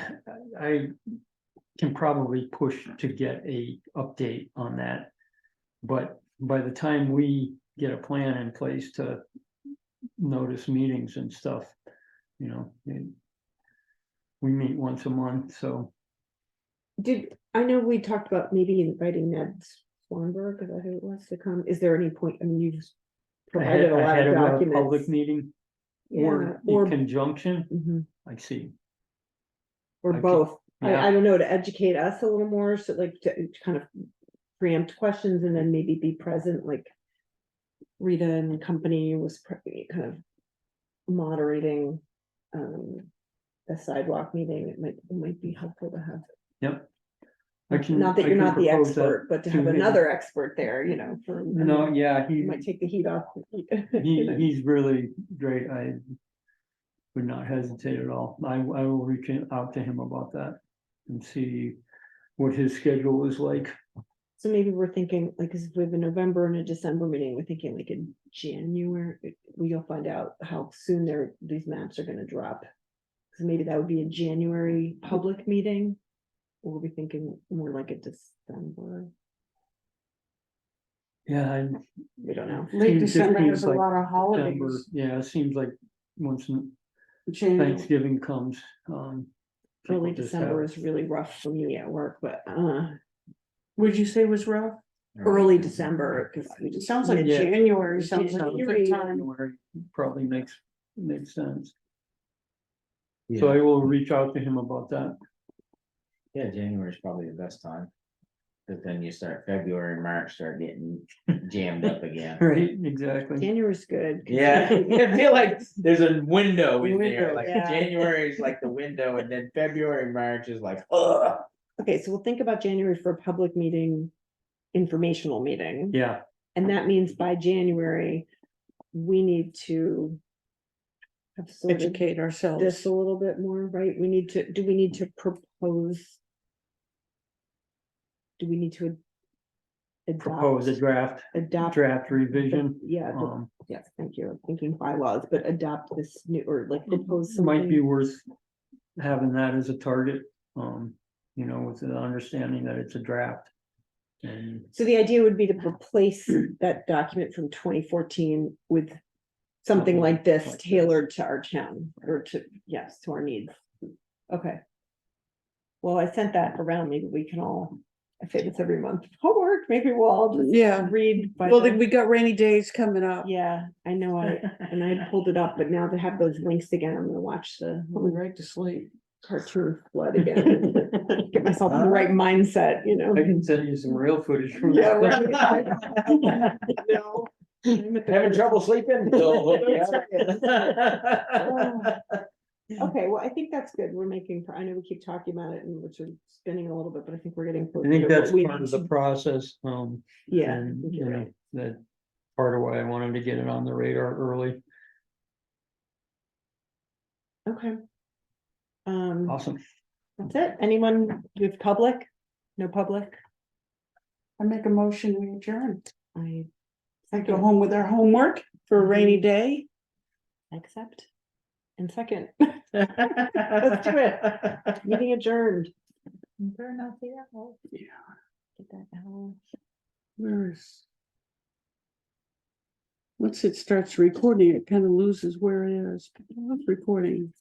I can probably push to get a update on that. But by the time we get a plan in place to notice meetings and stuff, we meet once a month, so. I know we talked about maybe inviting Ned Swanberg, is that who it was to come, is there any point, I mean, you've provided a lot Ahead of a documents. public meeting Yeah, or or, in conjunction, mhm, I see. or I both, yeah. I don't know, to educate us a little more, so like to kind of preempt questions and then maybe be present, like Rita and company was kind of moderating a sidewalk meeting, it might be helpful to have. Yep. Not that you're not the propose that expert, but to have him. another expert there, for. No, yeah, You he, might take the heat off. he's really great, I would not hesitate at all, I will reach out to him about that and see what his schedule is like. So maybe we're thinking, like, 'cause if we have a November and a December meeting, we're thinking like in January, we'll find out how soon these maps are gonna drop. So maybe that would be a January public meeting, or we'll be thinking more like a December, Yeah, we don't know. Late Seems- December seems has a like lot of December, holidays. yeah, it seems like once January. Thanksgiving comes, Early people just December have- is really rough for me at work, but Would you say was rough? early December, because we It just. sounds like Yeah. January, sounds like a January. good time. January probably makes sense. Yeah. So I will reach out to him about that. Yeah, January is probably the best time. But then you start February, March, start getting jammed up again. Right, exactly. January's good. 'cause- Yeah, I feel like there's a window in there, Window, like yeah. January is like the window, and then February, March is like, ugh. Okay, so we'll think about January for a public meeting, informational meeting. Yeah, And that means by January, we need to have sorted Educate ourselves. this a little bit more, right? Do we need to propose do we need to? Propose a Adopt. draft revision. Yeah, yes, thank you, I'm thinking bylaws, but adopt this new, or like propose Might be something. worth having that as a target, you know, with the understanding that it's a draft. And So the idea would be to replace that document from 2014 with something like this like this. tailored to our town, or to, yes, to our needs. Okay. Well, I sent that around, maybe we can all, I say this every month, homework, maybe we'll all just Yeah. read. by Well, the- then we got rainy days coming up. Yeah, I know, and I pulled it up, but now to have those links again, I'm gonna watch the Put me right to sleep. cartoon flood again. Get myself in the right mindset, you know? I can send you some real footage from Yeah, that. No. I'm at the Having first- trouble sleeping? Okay, well, I think that's good. We're making, I know we keep talking about it and we're sort of spinning a little bit, but I think we're getting. I closer think to what that's we part need of the to- process, Yeah, I and, think you you're know, right. that part of why I wanted to get it on the radar early. Okay. Awesome. That's it. Anyone with public? No public? I make a motion, we adjourn. I Go home with our homework for a rainy day. accept. And second, let's do it. Meeting adjourned. Burn off the apple. Get that out. Where's? Once it starts recording, it kind of loses where it is. It's recording.